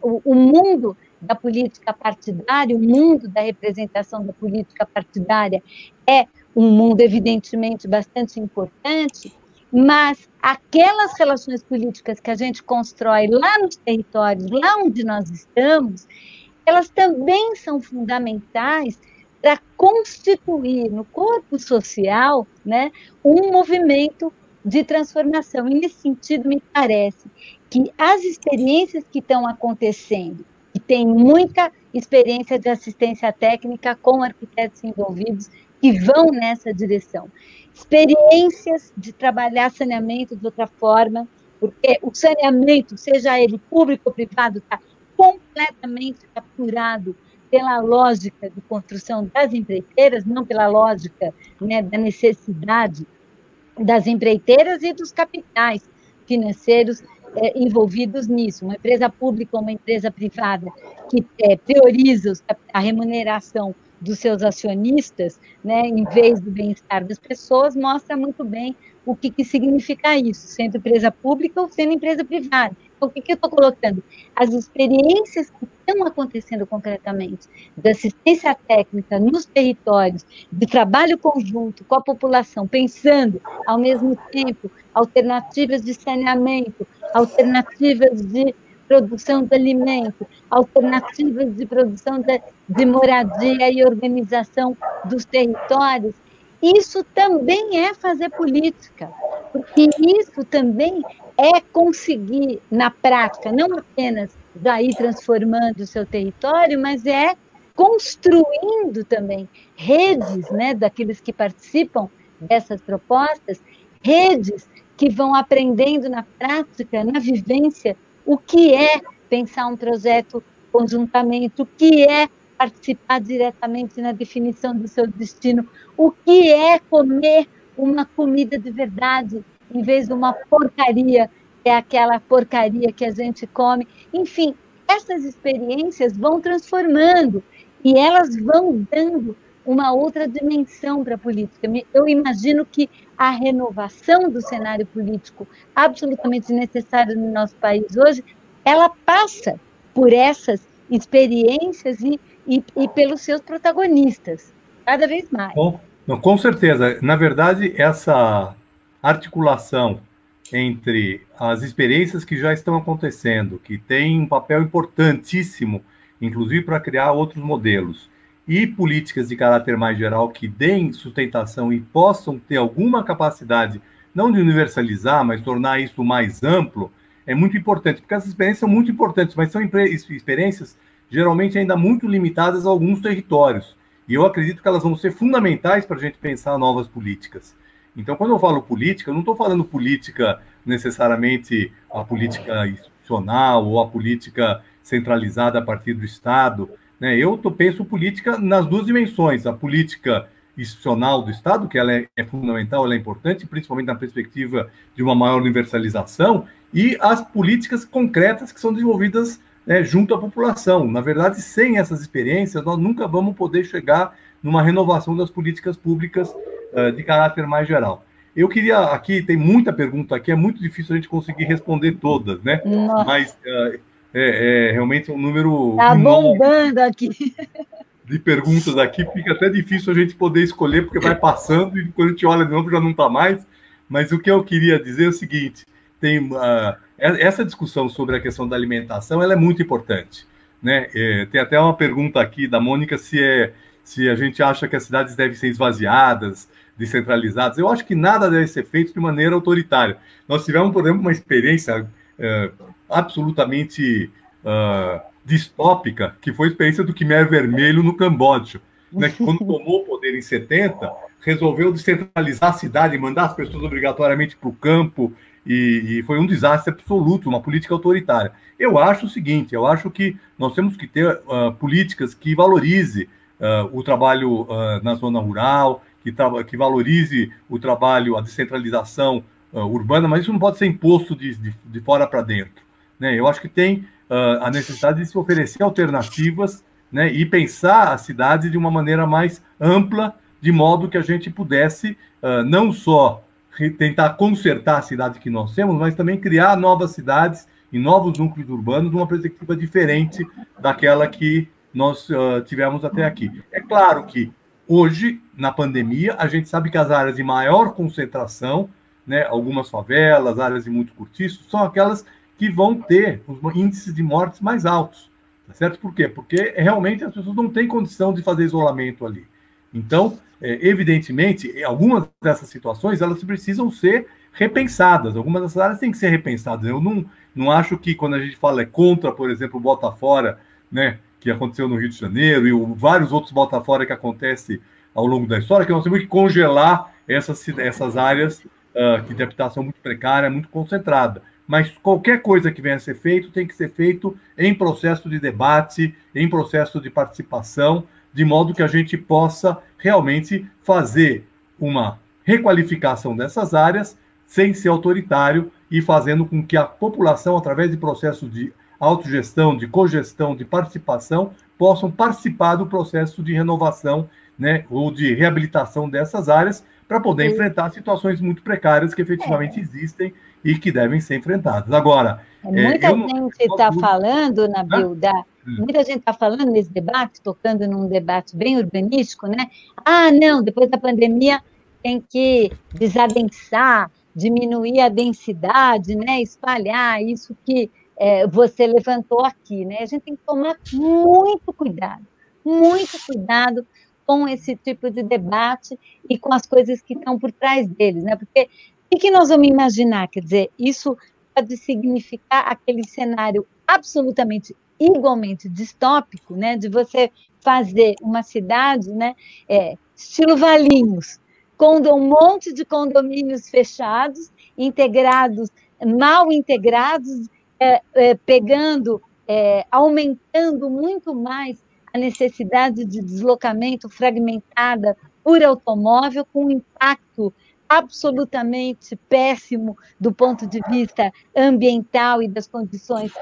o mundo da política partidária, o mundo da representação da política partidária é um mundo, evidentemente, bastante importante, mas aquelas relações políticas que a gente constrói lá nos territórios, lá onde nós estamos, elas também são fundamentais para constituir no corpo social, né, um movimento de transformação. E, nesse sentido, me parece que as experiências que estão acontecendo, e tem muita experiência de assistência técnica com arquitetos envolvidos que vão nessa direção, experiências de trabalhar saneamento de outra forma, porque o saneamento, seja ele público ou privado, está completamente capturado pela lógica de construção das empreiteiras, não pela lógica, né, da necessidade das empreiteiras e dos capitais financeiros envolvidos nisso. Uma empresa pública ou uma empresa privada que prioriza a remuneração dos seus acionistas, né, em vez do bem-estar das pessoas, mostra muito bem o que significa isso, sendo empresa pública ou sendo empresa privada. Então, o que eu estou colocando? As experiências que estão acontecendo concretamente, da assistência técnica nos territórios, de trabalho conjunto com a população, pensando, ao mesmo tempo, alternativas de saneamento, alternativas de produção de alimento, alternativas de produção de moradia e organização dos territórios, isso também é fazer política, porque isso também é conseguir, na prática, não apenas daí transformando o seu território, mas é construindo também redes, né, daqueles que participam dessas propostas, redes que vão aprendendo na prática, na vivência, o que é pensar um projeto conjuntamente, o que é participar diretamente na definição do seu destino, o que é comer uma comida de verdade, em vez de uma porcaria, que é aquela porcaria que a gente come. Enfim, essas experiências vão transformando e elas vão dando uma outra dimensão para a política. Eu imagino que a renovação do cenário político, absolutamente necessária no nosso país hoje, ela passa por essas experiências e pelos seus protagonistas, cada vez mais. Bom, não, com certeza. Na verdade, essa articulação entre as experiências que já estão acontecendo, que têm um papel importantíssimo, inclusive para criar outros modelos, e políticas de caráter mais geral que deem sustentação e possam ter alguma capacidade, não de universalizar, mas tornar isso mais amplo, é muito importante, porque essas experiências são muito importantes, mas são experiências geralmente ainda muito limitadas a alguns territórios. E eu acredito que elas vão ser fundamentais para a gente pensar novas políticas. Então, quando eu falo política, eu não estou falando política necessariamente a política institucional ou a política centralizada a partir do Estado, né? Eu penso política nas duas dimensões, a política institucional do Estado, que ela é fundamental, ela é importante, principalmente na perspectiva de uma maior universalização, e as políticas concretas que são desenvolvidas, né, junto à população. Na verdade, sem essas experiências, nós nunca vamos poder chegar numa renovação das políticas públicas de caráter mais geral. Eu queria, aqui, tem muita pergunta aqui, é muito difícil a gente conseguir responder todas, né? Nossa. Mas realmente um número está bombando aqui de perguntas aqui, fica até difícil a gente poder escolher, porque vai passando e quando a gente olha de novo já não está mais. Mas o que eu queria dizer é o seguinte, tem essa discussão sobre a questão da alimentação, ela é muito importante, né? Tem até uma pergunta aqui da Mônica se a gente acha que as cidades devem ser esvaziadas, descentralizadas. Eu acho que nada deve ser feito de maneira autoritária. Nós tivemos, por exemplo, uma experiência absolutamente distópica, que foi a experiência do Khmer Vermelho no Camboja, né, que quando tomou o poder em 70, resolveu descentralizar a cidade, mandar as pessoas obrigatoriamente para o campo, e foi um desastre absoluto, uma política autoritária. Eu acho o seguinte, eu acho que nós temos que ter políticas que valorize o trabalho na zona rural, que valorize o trabalho, a descentralização urbana, mas isso não pode ser imposto de fora para dentro, né? Eu acho que tem a necessidade de se oferecer alternativas, né, e pensar a cidade de uma maneira mais ampla, de modo que a gente pudesse não só tentar consertar a cidade que nós temos, mas também criar novas cidades e novos núcleos urbanos de uma perspectiva diferente daquela que nós tivemos até aqui. É claro que hoje, na pandemia, a gente sabe que as áreas de maior concentração, né, algumas favelas, áreas de muito cortiço, são aquelas que vão ter os índices de mortes mais altos. Tá certo? Por quê? Porque realmente as pessoas não têm condição de fazer isolamento ali. Então, evidentemente, algumas dessas situações elas precisam ser repensadas. Algumas dessas áreas têm que ser repensadas. Eu não acho que quando a gente fala contra, por exemplo, o bota fora, né, que aconteceu no Rio de Janeiro, e vários outros bota fora que acontecem ao longo da história, que nós temos que congelar essas áreas que de habitação muito precária, muito concentrada. Mas qualquer coisa que venha a ser feito tem que ser feito em processo de debate, em processo de participação, de modo que a gente possa realmente fazer uma requalificação dessas áreas sem ser autoritário e fazendo com que a população, através de processos de autogestão, de cogestão, de participação, possam participar do processo de renovação, né, ou de reabilitação dessas áreas para poder enfrentar situações muito precárias que efetivamente existem e que devem ser enfrentadas. Agora, muita gente está falando, Nabil, muita gente está falando nesse debate, tocando num debate bem urbanístico, né? Ah, não, depois da pandemia tem que desadensar, diminuir a densidade, né? Espalhar isso que você levantou aqui, né? A gente tem que tomar muito cuidado com esse tipo de debate e com as coisas que estão por trás deles, né? Porque o que nós vamos imaginar? Quer dizer, isso pode significar aquele cenário absolutamente igualmente distópico, né? De você fazer uma cidade, né? Estilo Valinhos, com um monte de condomínios fechados, integrados, mal integrados, aumentando muito mais a necessidade de deslocamento fragmentada por automóvel, com um impacto absolutamente péssimo do ponto de vista ambiental e das condições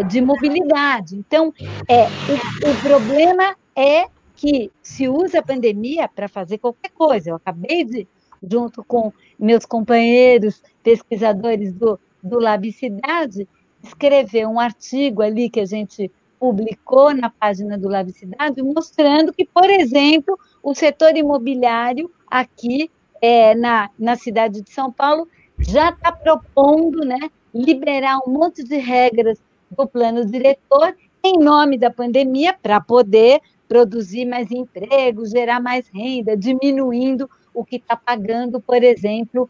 de mobilidade. Então, o problema é que se usa a pandemia para fazer qualquer coisa. Eu acabei de, junto com meus companheiros pesquisadores do Lab Cidade, escrever um artigo ali que a gente publicou na página do Lab Cidade, mostrando que, por exemplo, o setor imobiliário aqui na cidade de São Paulo já está propondo, né, liberar um monte de regras do plano diretor em nome da pandemia para poder produzir mais empregos, gerar mais renda, diminuindo o que está pagando, por exemplo,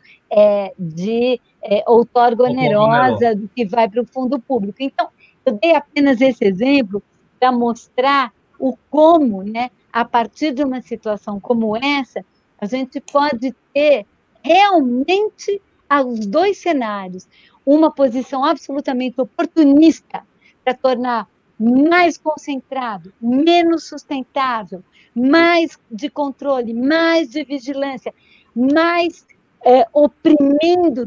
de outorga onerosa do que vai para o fundo público. Então, eu dei apenas esse exemplo para mostrar o como, né, a partir de uma situação como essa, a gente pode ter realmente os dois cenários, uma posição absolutamente oportunista para tornar mais concentrado, menos sustentável, mais de controle, mais de vigilância, mais oprimindo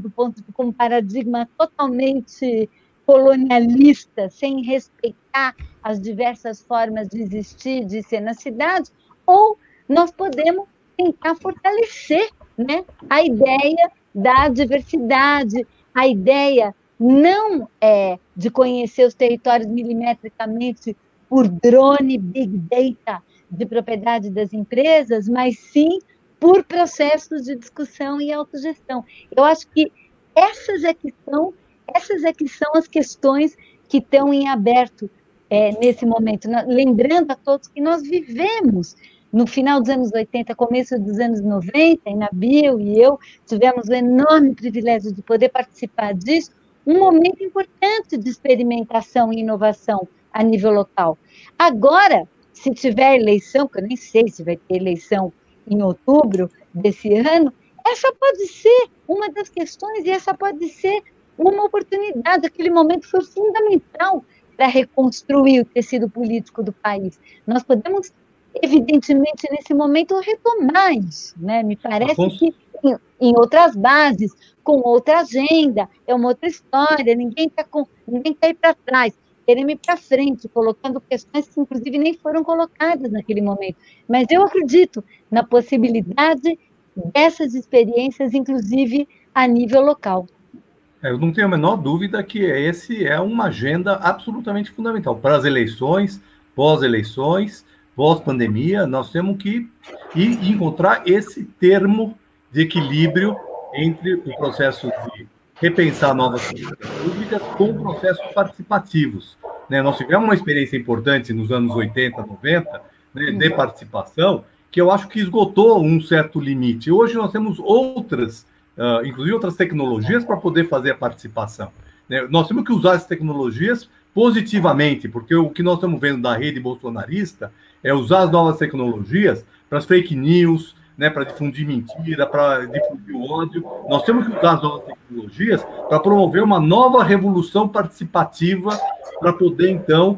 com um paradigma totalmente colonialista, sem respeitar as diversas formas de existir, de ser na cidade, ou nós podemos tentar fortalecer, né, a ideia da diversidade, a ideia não de conhecer os territórios milimetricamente por drone, big data de propriedade das empresas, mas sim por processos de discussão e autogestão. Eu acho que essas é que são as questões que estão em aberto nesse momento. Lembrando a todos que nós vivemos no final dos anos 80, começo dos anos 90, e Nabil e eu tivemos o enorme privilégio de poder participar disso, um momento importante de experimentação e inovação a nível local. Agora, se tiver eleição, que eu nem sei se vai ter eleição em outubro desse ano, essa pode ser uma das questões e essa pode ser uma oportunidade. Aquele momento foi fundamental para reconstruir o tecido político do país. Nós podemos, evidentemente, nesse momento, retomar isso, né? Me parece que em outras bases, com outra agenda, é uma outra história, ninguém tá aí para trás, querendo ir para frente, colocando questões que, inclusive, nem foram colocadas naquele momento. Mas eu acredito na possibilidade dessas experiências, inclusive, a nível local. Eu não tenho a menor dúvida que esse é uma agenda absolutamente fundamental para as eleições, pós-eleições, pós-pandemia. Nós temos que encontrar esse termo de equilíbrio entre o processo de repensar novas políticas públicas com processos participativos. Nós tivemos uma experiência importante nos anos 80, 90, de participação, que eu acho que esgotou um certo limite. Hoje nós temos outras, inclusive outras tecnologias para poder fazer a participação. Nós temos que usar as tecnologias positivamente, porque o que nós estamos vendo da rede bolsonarista é usar as novas tecnologias para as fake news, para difundir mentira, para difundir o ódio. Nós temos que usar as novas tecnologias para promover uma nova revolução participativa, para poder, então,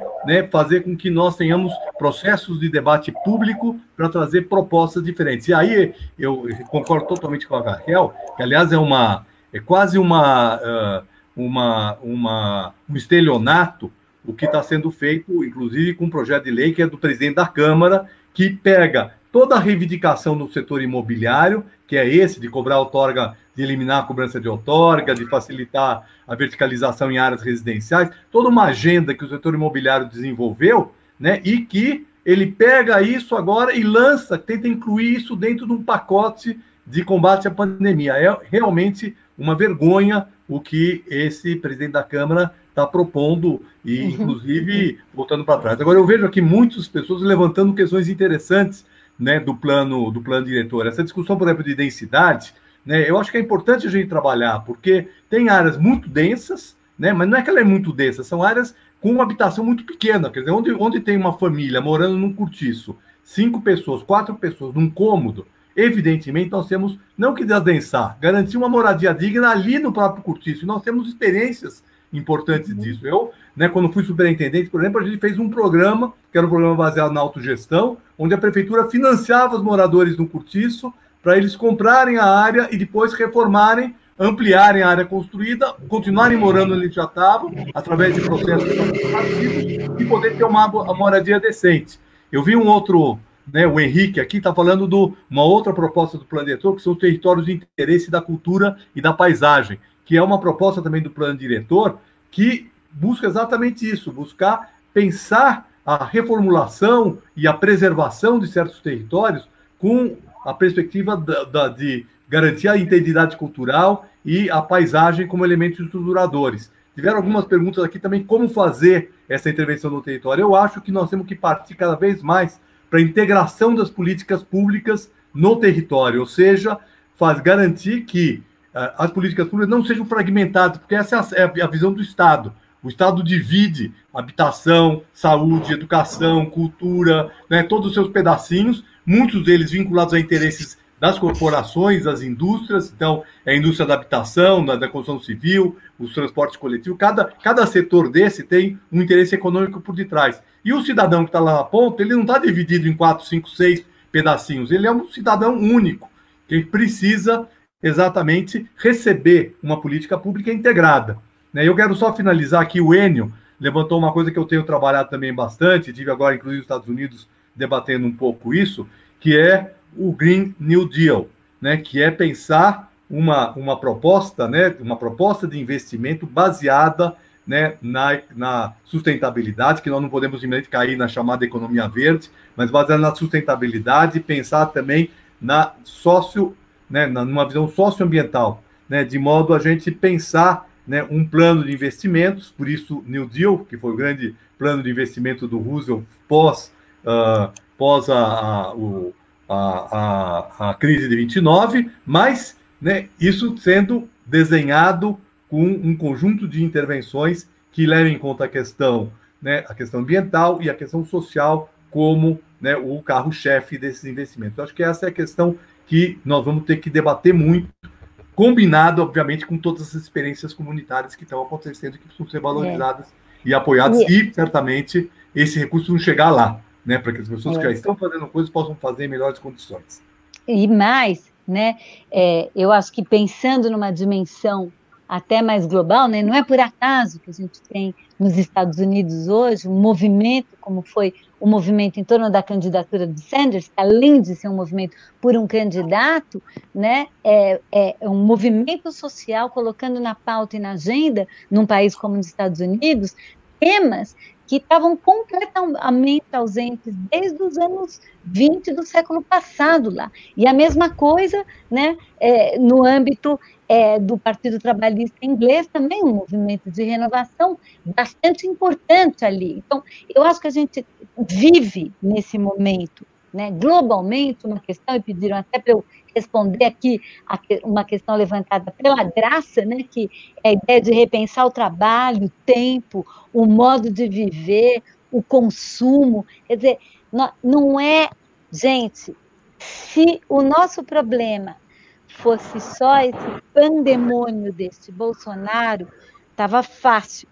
fazer com que nós tenhamos processos de debate público para trazer propostas diferentes. E aí eu concordo totalmente com a Raquel, que, aliás, é quase um estelionato o que está sendo feito, inclusive com um projeto de lei que é do presidente da Câmara, que pega toda a reivindicação no setor imobiliário, que é esse de cobrar outorga, de eliminar a cobrança de outorga, de facilitar a verticalização em áreas residenciais, toda uma agenda que o setor imobiliário desenvolveu, e que ele pega isso agora e lança, tenta incluir isso dentro de um pacote de combate à pandemia. É realmente uma vergonha o que esse presidente da Câmara está propondo, e inclusive voltando para trás. Agora, eu vejo aqui muitas pessoas levantando questões interessantes, do plano diretor. Essa discussão, por exemplo, de densidade, eu acho que é importante a gente trabalhar, porque tem áreas muito densas, mas não é que ela é muito densa, são áreas com uma habitação muito pequena, quer dizer, onde tem uma família morando num cortiço, 5 pessoas, 4 pessoas, num cômodo, evidentemente nós temos, não que desdensar, garantir uma moradia digna ali no próprio cortiço, e nós temos experiências importantes disso. Eu, quando fui superintendente, por exemplo, a gente fez um programa, que era um programa baseado na autogestão, onde a prefeitura financiava os moradores no cortiço para eles comprarem a área e depois reformarem, ampliarem a área construída, continuarem morando onde eles já estavam, através de processos participativos, e poder ter uma moradia decente. Eu vi um outro, o Henrique aqui está falando de uma outra proposta do plano diretor, que são os territórios de interesse da cultura e da paisagem, que é uma proposta também do plano diretor que busca exatamente isso, buscar pensar a reformulação e a preservação de certos territórios com a perspectiva de garantir a integridade cultural e a paisagem como elementos estruturadores. Tiveram algumas perguntas aqui também, como fazer essa intervenção no território. Eu acho que nós temos que partir cada vez mais para a integração das políticas públicas no território, ou seja, garantir que as políticas públicas não sejam fragmentadas, porque essa é a visão do Estado. O Estado divide habitação, saúde, educação, cultura, né, todos os seus pedacinhos, muitos deles vinculados a interesses das corporações, das indústrias. Então, é a indústria da habitação, da construção civil, os transportes coletivos. Cada setor desse tem um interesse econômico por detrás. E o cidadão que está lá na ponta, ele não está dividido em 4, 5, 6 pedacinhos. Ele é um cidadão único, que precisa exatamente receber uma política pública integrada. Eu quero só finalizar aqui, o Enio levantou uma coisa que eu tenho trabalhado também bastante, tive agora, inclusive, nos Estados Unidos, debatendo um pouco isso, que é o Green New Deal, né, que é pensar uma proposta, né, uma proposta de investimento baseada, né, na sustentabilidade, que nós não podemos simplesmente cair na chamada economia verde, mas baseada na sustentabilidade e pensar também numa visão socioambiental, né, de modo a gente pensar, né, um plano de investimentos, por isso New Deal, que foi o grande plano de investimento do Roosevelt pós a crise de 29, mas, né, isso sendo desenhado com um conjunto de intervenções que levem em conta a questão, né, a questão ambiental e a questão social como, né, o carro-chefe desses investimentos. Eu acho que essa é a questão que nós vamos ter que debater muito, combinado, obviamente, com todas as experiências comunitárias que estão acontecendo, que precisam ser valorizadas e apoiadas, e certamente esse recurso não chegar lá, né, para que as pessoas que já estão fazendo coisas possam fazer em melhores condições. E mais, né, eu acho que pensando numa dimensão até mais global, né, não é por acaso que a gente tem nos Estados Unidos hoje um movimento, como foi o movimento em torno da candidatura de Sanders, que além de ser um movimento por um candidato, né, é um movimento social colocando na pauta e na agenda, num país como os Estados Unidos, temas que estavam completamente ausentes desde os anos 20 do século passado lá. E a mesma coisa, né, no âmbito do Partido Trabalhista Inglês, também um movimento de renovação bastante importante ali. Então, eu acho que a gente vive nesse momento, né, globalmente, uma questão, e pediram até para eu responder aqui uma questão levantada pela Graça, né, que é a ideia de repensar o trabalho, o tempo, o modo de viver, o consumo. Quer dizer, não é, gente, se o nosso problema fosse só esse pandemônio deste Bolsonaro, estava fácil.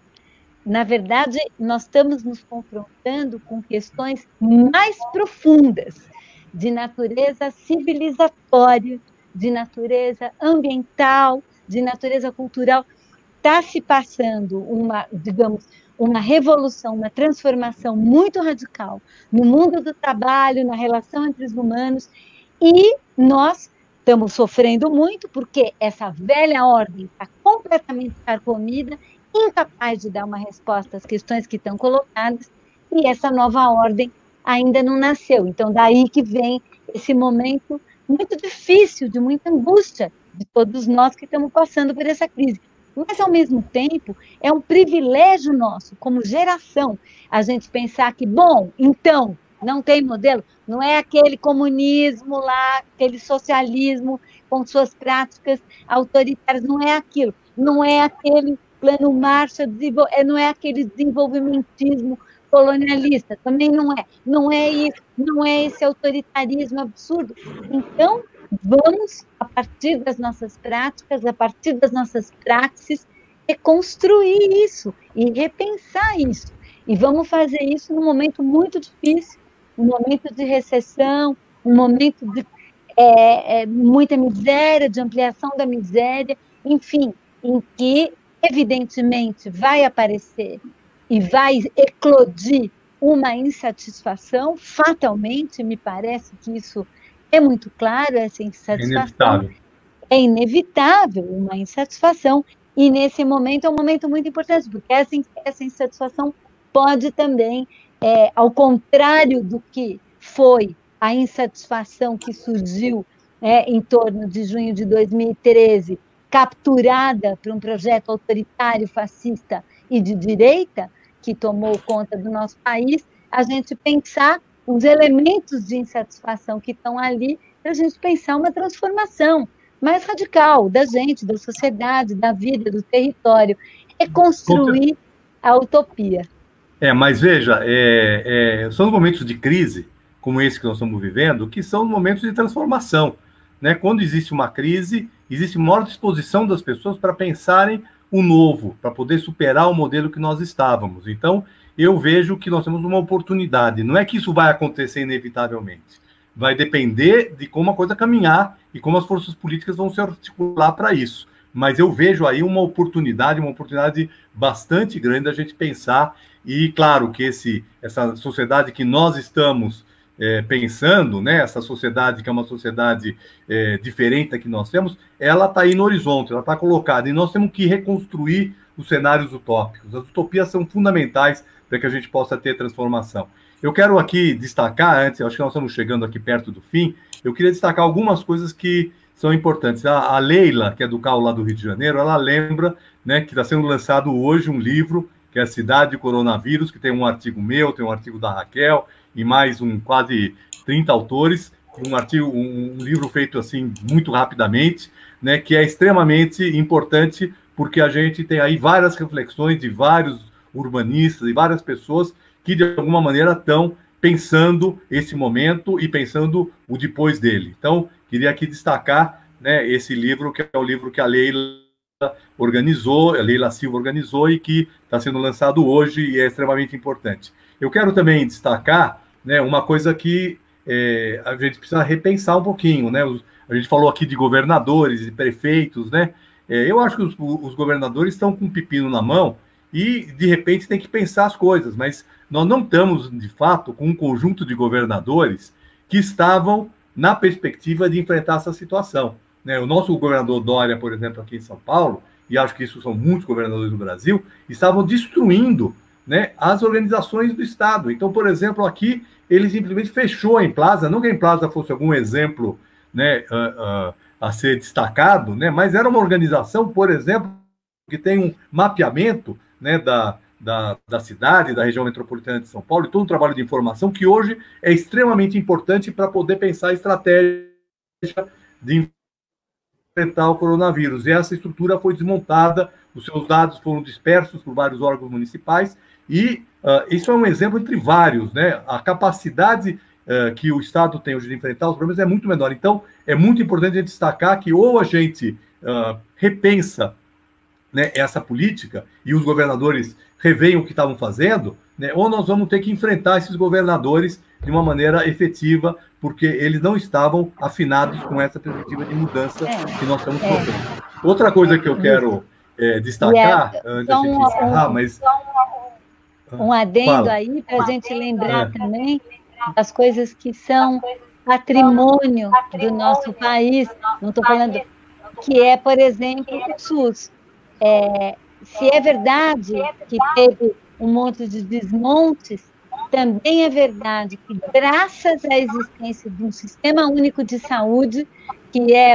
Na verdade, nós estamos nos confrontando com questões mais profundas, de natureza civilizatória, de natureza ambiental, de natureza cultural. Está se passando uma revolução, uma transformação muito radical no mundo do trabalho, na relação entre os humanos, e nós estamos sofrendo muito porque essa velha ordem está completamente carcomida, incapaz de dar uma resposta às questões que estão colocadas, e essa nova ordem ainda não nasceu. Então, daí que vem esse momento muito difícil, de muita angústia de todos nós que estamos passando por essa crise. Mas, ao mesmo tempo, é um privilégio nosso, como geração, a gente pensar que, bom, então, não tem modelo, não é aquele comunismo lá, aquele socialismo com suas práticas autoritárias, não é aquilo, não é aquele plano Marshall, não é aquele desenvolvimentismo colonialista, também não é isso, não é esse autoritarismo absurdo. Então, vamos, a partir das nossas práticas, a partir das nossas praxes, reconstruir isso e repensar isso. E vamos fazer isso num momento muito difícil, um momento de recessão, um momento de muita miséria, de ampliação da miséria, enfim, em que, evidentemente, vai aparecer e vai eclodir uma insatisfação, fatalmente, me parece que isso é muito claro, essa insatisfação. É inevitável uma insatisfação, e nesse momento é um momento muito importante, porque essa insatisfação pode também, ao contrário do que foi a insatisfação que surgiu, em torno de junho de 2013, capturada por um projeto autoritário, fascista e de direita, que tomou conta do nosso país, a gente pensar os elementos de insatisfação que estão ali, para a gente pensar uma transformação mais radical da gente, da sociedade, da vida, do território. É construir a utopia. Mas veja, são momentos de crise, como esse que nós estamos vivendo, que são momentos de transformação, né? Quando existe uma crise, existe maior disposição das pessoas para pensarem o novo, para poder superar o modelo que nós estávamos. Então, eu vejo que nós temos uma oportunidade. Não é que isso vai acontecer inevitavelmente. Vai depender de como a coisa caminhar e como as forças políticas vão se articular para isso. Mas eu vejo aí uma oportunidade bastante grande da gente pensar. E, claro, que essa sociedade que nós estamos pensando, né, essa sociedade que é uma sociedade diferente da que nós temos, ela está aí no horizonte, ela está colocada. E nós temos que reconstruir os cenários utópicos. As utopias são fundamentais para que a gente possa ter transformação. Eu quero aqui destacar, antes, acho que nós estamos chegando aqui perto do fim, eu queria destacar algumas coisas que são importantes. A Leila, que é do CAU lá do Rio de Janeiro, ela lembra, né, que está sendo lançado hoje um livro, que é a Cidade e Coronavírus, que tem um artigo meu, tem um artigo da Raquel, e mais quase 30 autores, um livro feito assim muito rapidamente, né, que é extremamente importante, porque a gente tem aí várias reflexões de vários urbanistas e várias pessoas que, de alguma maneira, estão pensando esse momento e pensando o depois dele. Então, queria aqui destacar, né, esse livro, que é o livro que a Leila organizou, a Leila Silva organizou e que está sendo lançado hoje e é extremamente importante. Eu quero também destacar, né, uma coisa que a gente precisa repensar um pouquinho, né? A gente falou aqui de governadores e prefeitos, né? Eu acho que os governadores estão com um pepino na mão e, de repente, tem que pensar as coisas, mas nós não estamos, de fato, com um conjunto de governadores que estavam na perspectiva de enfrentar essa situação, né? O nosso governador Dória, por exemplo, aqui em São Paulo, e acho que isso são muitos governadores do Brasil, estavam destruindo, né, as organizações do Estado. Então, por exemplo, aqui, ele simplesmente fechou a Emplasa, não que a Emplasa fosse algum exemplo, né, a ser destacado, né, mas era uma organização, por exemplo, que tem um mapeamento, né, da cidade, da região metropolitana de São Paulo, e todo um trabalho de informação que hoje é extremamente importante para poder pensar a estratégia de enfrentar o coronavírus. E essa estrutura foi desmontada, os seus dados foram dispersos por vários órgãos municipais, e isso é um exemplo entre vários, né? A capacidade que o Estado tem hoje de enfrentar os problemas é muito menor. Então, é muito importante a gente destacar que ou a gente repensa, né, essa política e os governadores reveem o que estavam fazendo, né, ou nós vamos ter que enfrentar esses governadores de uma maneira efetiva, porque eles não estavam afinados com essa perspectiva de mudança que nós estamos propondo. Outra coisa que eu quero destacar, antes de encerrar, mas... Um adendo aí, para a gente lembrar também das coisas que são patrimônio do nosso país, não estou falando, que é, por exemplo, o SUS. Se é verdade que teve um monte de desmontes, também é verdade que, graças à existência de um sistema único de saúde, que é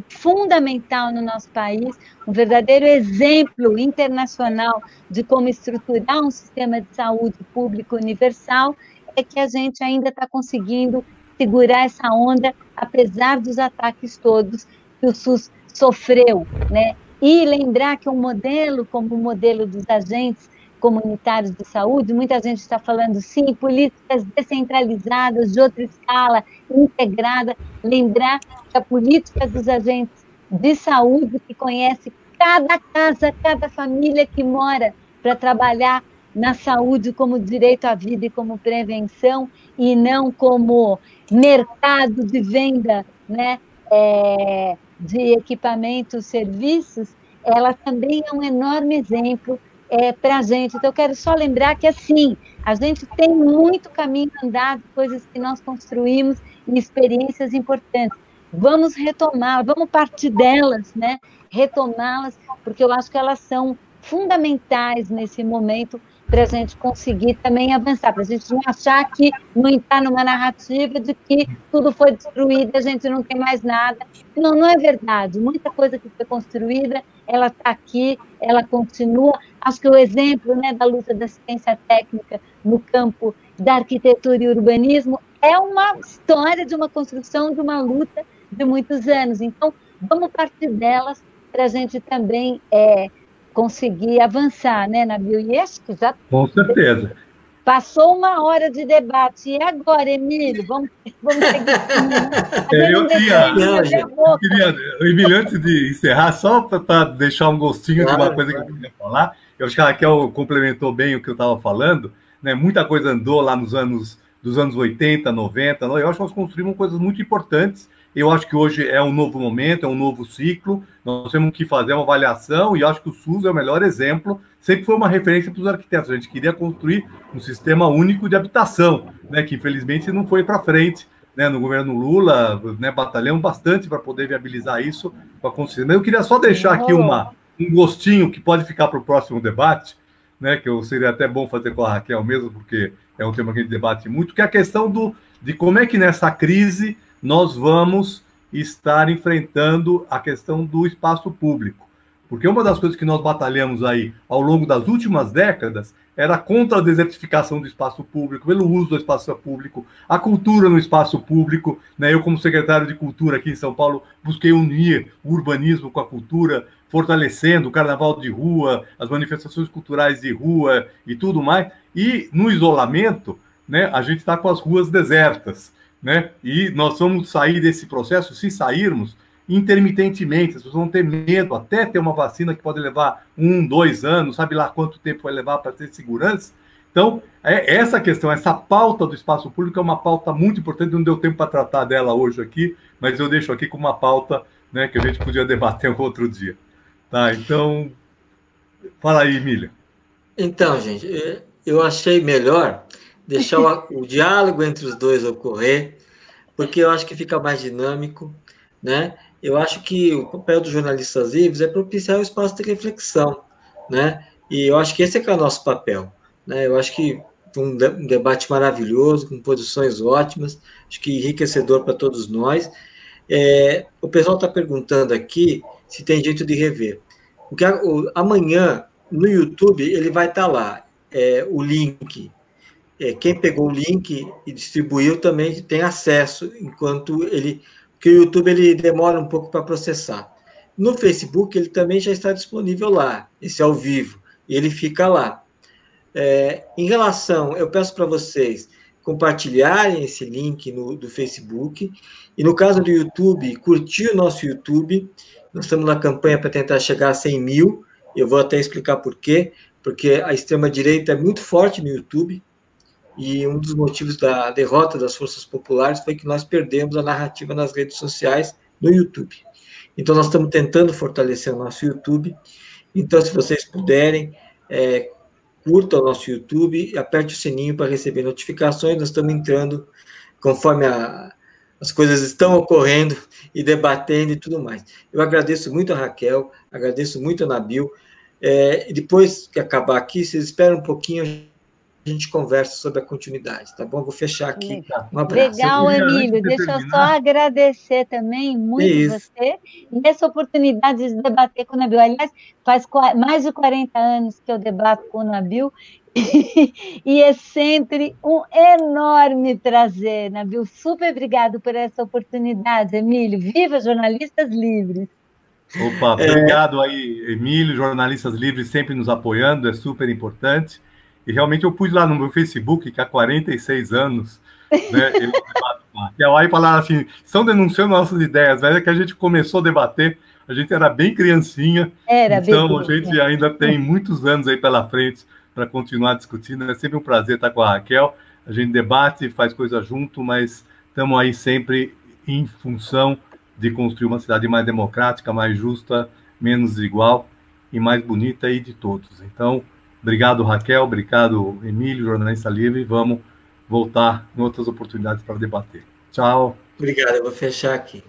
fundamental no nosso país, um verdadeiro exemplo internacional de como estruturar um sistema de saúde público universal, é que a gente ainda está conseguindo segurar essa onda, apesar dos ataques todos que o SUS sofreu, né? E lembrar que um modelo, como o modelo dos agentes comunitários de saúde, muita gente está falando, sim, políticas descentralizadas, de outra escala, integrada, lembrar que a política dos agentes de saúde, que conhece cada casa, cada família que mora para trabalhar na saúde como direito à vida e como prevenção, e não como mercado de venda, né, de equipamentos, serviços, ela também é um enorme exemplo para a gente. Então, eu quero só lembrar que, assim, a gente tem muito caminho andado, coisas que nós construímos e experiências importantes. Vamos retomar, vamos partir delas, né? Retomá-las, porque eu acho que elas são fundamentais nesse momento para a gente conseguir também avançar, para a gente não achar que não entrar numa narrativa de que tudo foi destruído, a gente não tem mais nada. Não, não é verdade. Muita coisa que foi construída, ela está aqui, ela continua. Acho que o exemplo, né, da luta da ciência técnica no campo da arquitetura e urbanismo é uma história de uma construção, de uma luta de muitos anos. Então, vamos partir delas para a gente também conseguir avançar, né, Nabil? E acho que já Com certeza. passou uma hora de debate. E agora, Emílio? Vamos seguir. Emílio, antes de encerrar, só para deixar um gostinho de uma coisa que eu queria falar, eu acho que a Raquel complementou bem o que eu estava falando, né? Muita coisa andou lá dos anos 80, 90, eu acho que nós construímos coisas muito importantes. Eu acho que hoje é um novo momento, é um novo ciclo, nós temos que fazer uma avaliação e acho que o SUS é o melhor exemplo, sempre foi uma referência para os arquitetos, a gente queria construir um sistema único de habitação, né, que infelizmente não foi para frente, né, no governo Lula, né, batalhamos bastante para poder viabilizar isso, para conseguir. Mas eu queria só deixar aqui um gostinho que pode ficar para o próximo debate, né, que seria até bom fazer com a Raquel mesmo, porque é um tema que a gente debate muito, que é a questão de como é que nessa crise nós vamos estar enfrentando a questão do espaço público. Porque uma das coisas que nós batalhamos aí ao longo das últimas décadas era contra a desertificação do espaço público, pelo uso do espaço público, a cultura no espaço público, né? Eu, como secretário de Cultura aqui em São Paulo, busquei unir o urbanismo com a cultura, fortalecendo o carnaval de rua, as manifestações culturais de rua e tudo mais. E no isolamento, né, a gente está com as ruas desertas, né? E nós vamos sair desse processo, se sairmos, intermitentemente, as pessoas vão ter medo, até ter uma vacina que pode levar 1, 2 anos, sabe lá quanto tempo vai levar para ter segurança. Então, essa questão, essa pauta do espaço público é uma pauta muito importante, não deu tempo para tratar dela hoje aqui, mas eu deixo aqui como uma pauta, né, que a gente podia debater um outro dia. Tá, então, fala aí, Emília. Então, gente, eu achei melhor deixar o diálogo entre os dois ocorrer, porque eu acho que fica mais dinâmico, né? Eu acho que o papel dos jornalistas livres é propiciar o espaço de reflexão, né? E eu acho que esse é que é o nosso papel, né? Eu acho que foi um debate maravilhoso, com posições ótimas, acho que enriquecedor para todos nós. O pessoal está perguntando aqui se tem jeito de rever. Porque amanhã, no YouTube, ele vai estar lá, o link. Quem pegou o link e distribuiu também tem acesso, enquanto porque o YouTube ele demora um pouco para processar. No Facebook, ele também já está disponível lá, esse ao vivo, e ele fica lá. Em relação, eu peço para vocês compartilharem esse link do Facebook, e no caso do YouTube, curtir o nosso YouTube. Nós estamos na campanha para tentar chegar a 100 mil, eu vou até explicar por quê, porque a extrema-direita é muito forte no YouTube, e um dos motivos da derrota das forças populares foi que nós perdemos a narrativa nas redes sociais no YouTube. Então, nós estamos tentando fortalecer o nosso YouTube. Então, se vocês puderem, curta o nosso YouTube, aperte o sininho para receber notificações. Nós estamos entrando conforme as coisas estão ocorrendo e debatendo e tudo mais. Eu agradeço muito a Raquel, agradeço muito a Nabil. E depois que acabar aqui, vocês esperam um pouquinho, a gente conversa sobre a continuidade, tá bom? Vou fechar aqui. Um abraço. Legal, Emílio. Deixa eu só agradecer também muito você e essa oportunidade de debater com o Nabil. Aliás, faz mais de 40 anos que eu debato com o Nabil e é sempre um enorme prazer, Nabil. Super obrigado por essa oportunidade, Emílio. Viva Jornalistas Livres! Opa, obrigado aí, Emílio. Jornalistas Livres sempre nos apoiando, é super importante. E realmente eu pus lá no meu Facebook, que há 46 anos, né, eu debato com a Raquel, aí falaram assim, estão denunciando nossas ideias, mas é que a gente começou a debater, a gente era bem criancinha, então a gente ainda tem muitos anos aí pela frente para continuar discutindo, é sempre um prazer estar com a Raquel, a gente debate, faz coisa junto, mas estamos aí sempre em função de construir uma cidade mais democrática, mais justa, menos desigual e mais bonita aí de todos. Então, obrigado, Raquel, obrigado, Emílio, jornalista livre. Vamos voltar em outras oportunidades para debater. Tchau. Obrigado, eu vou fechar aqui.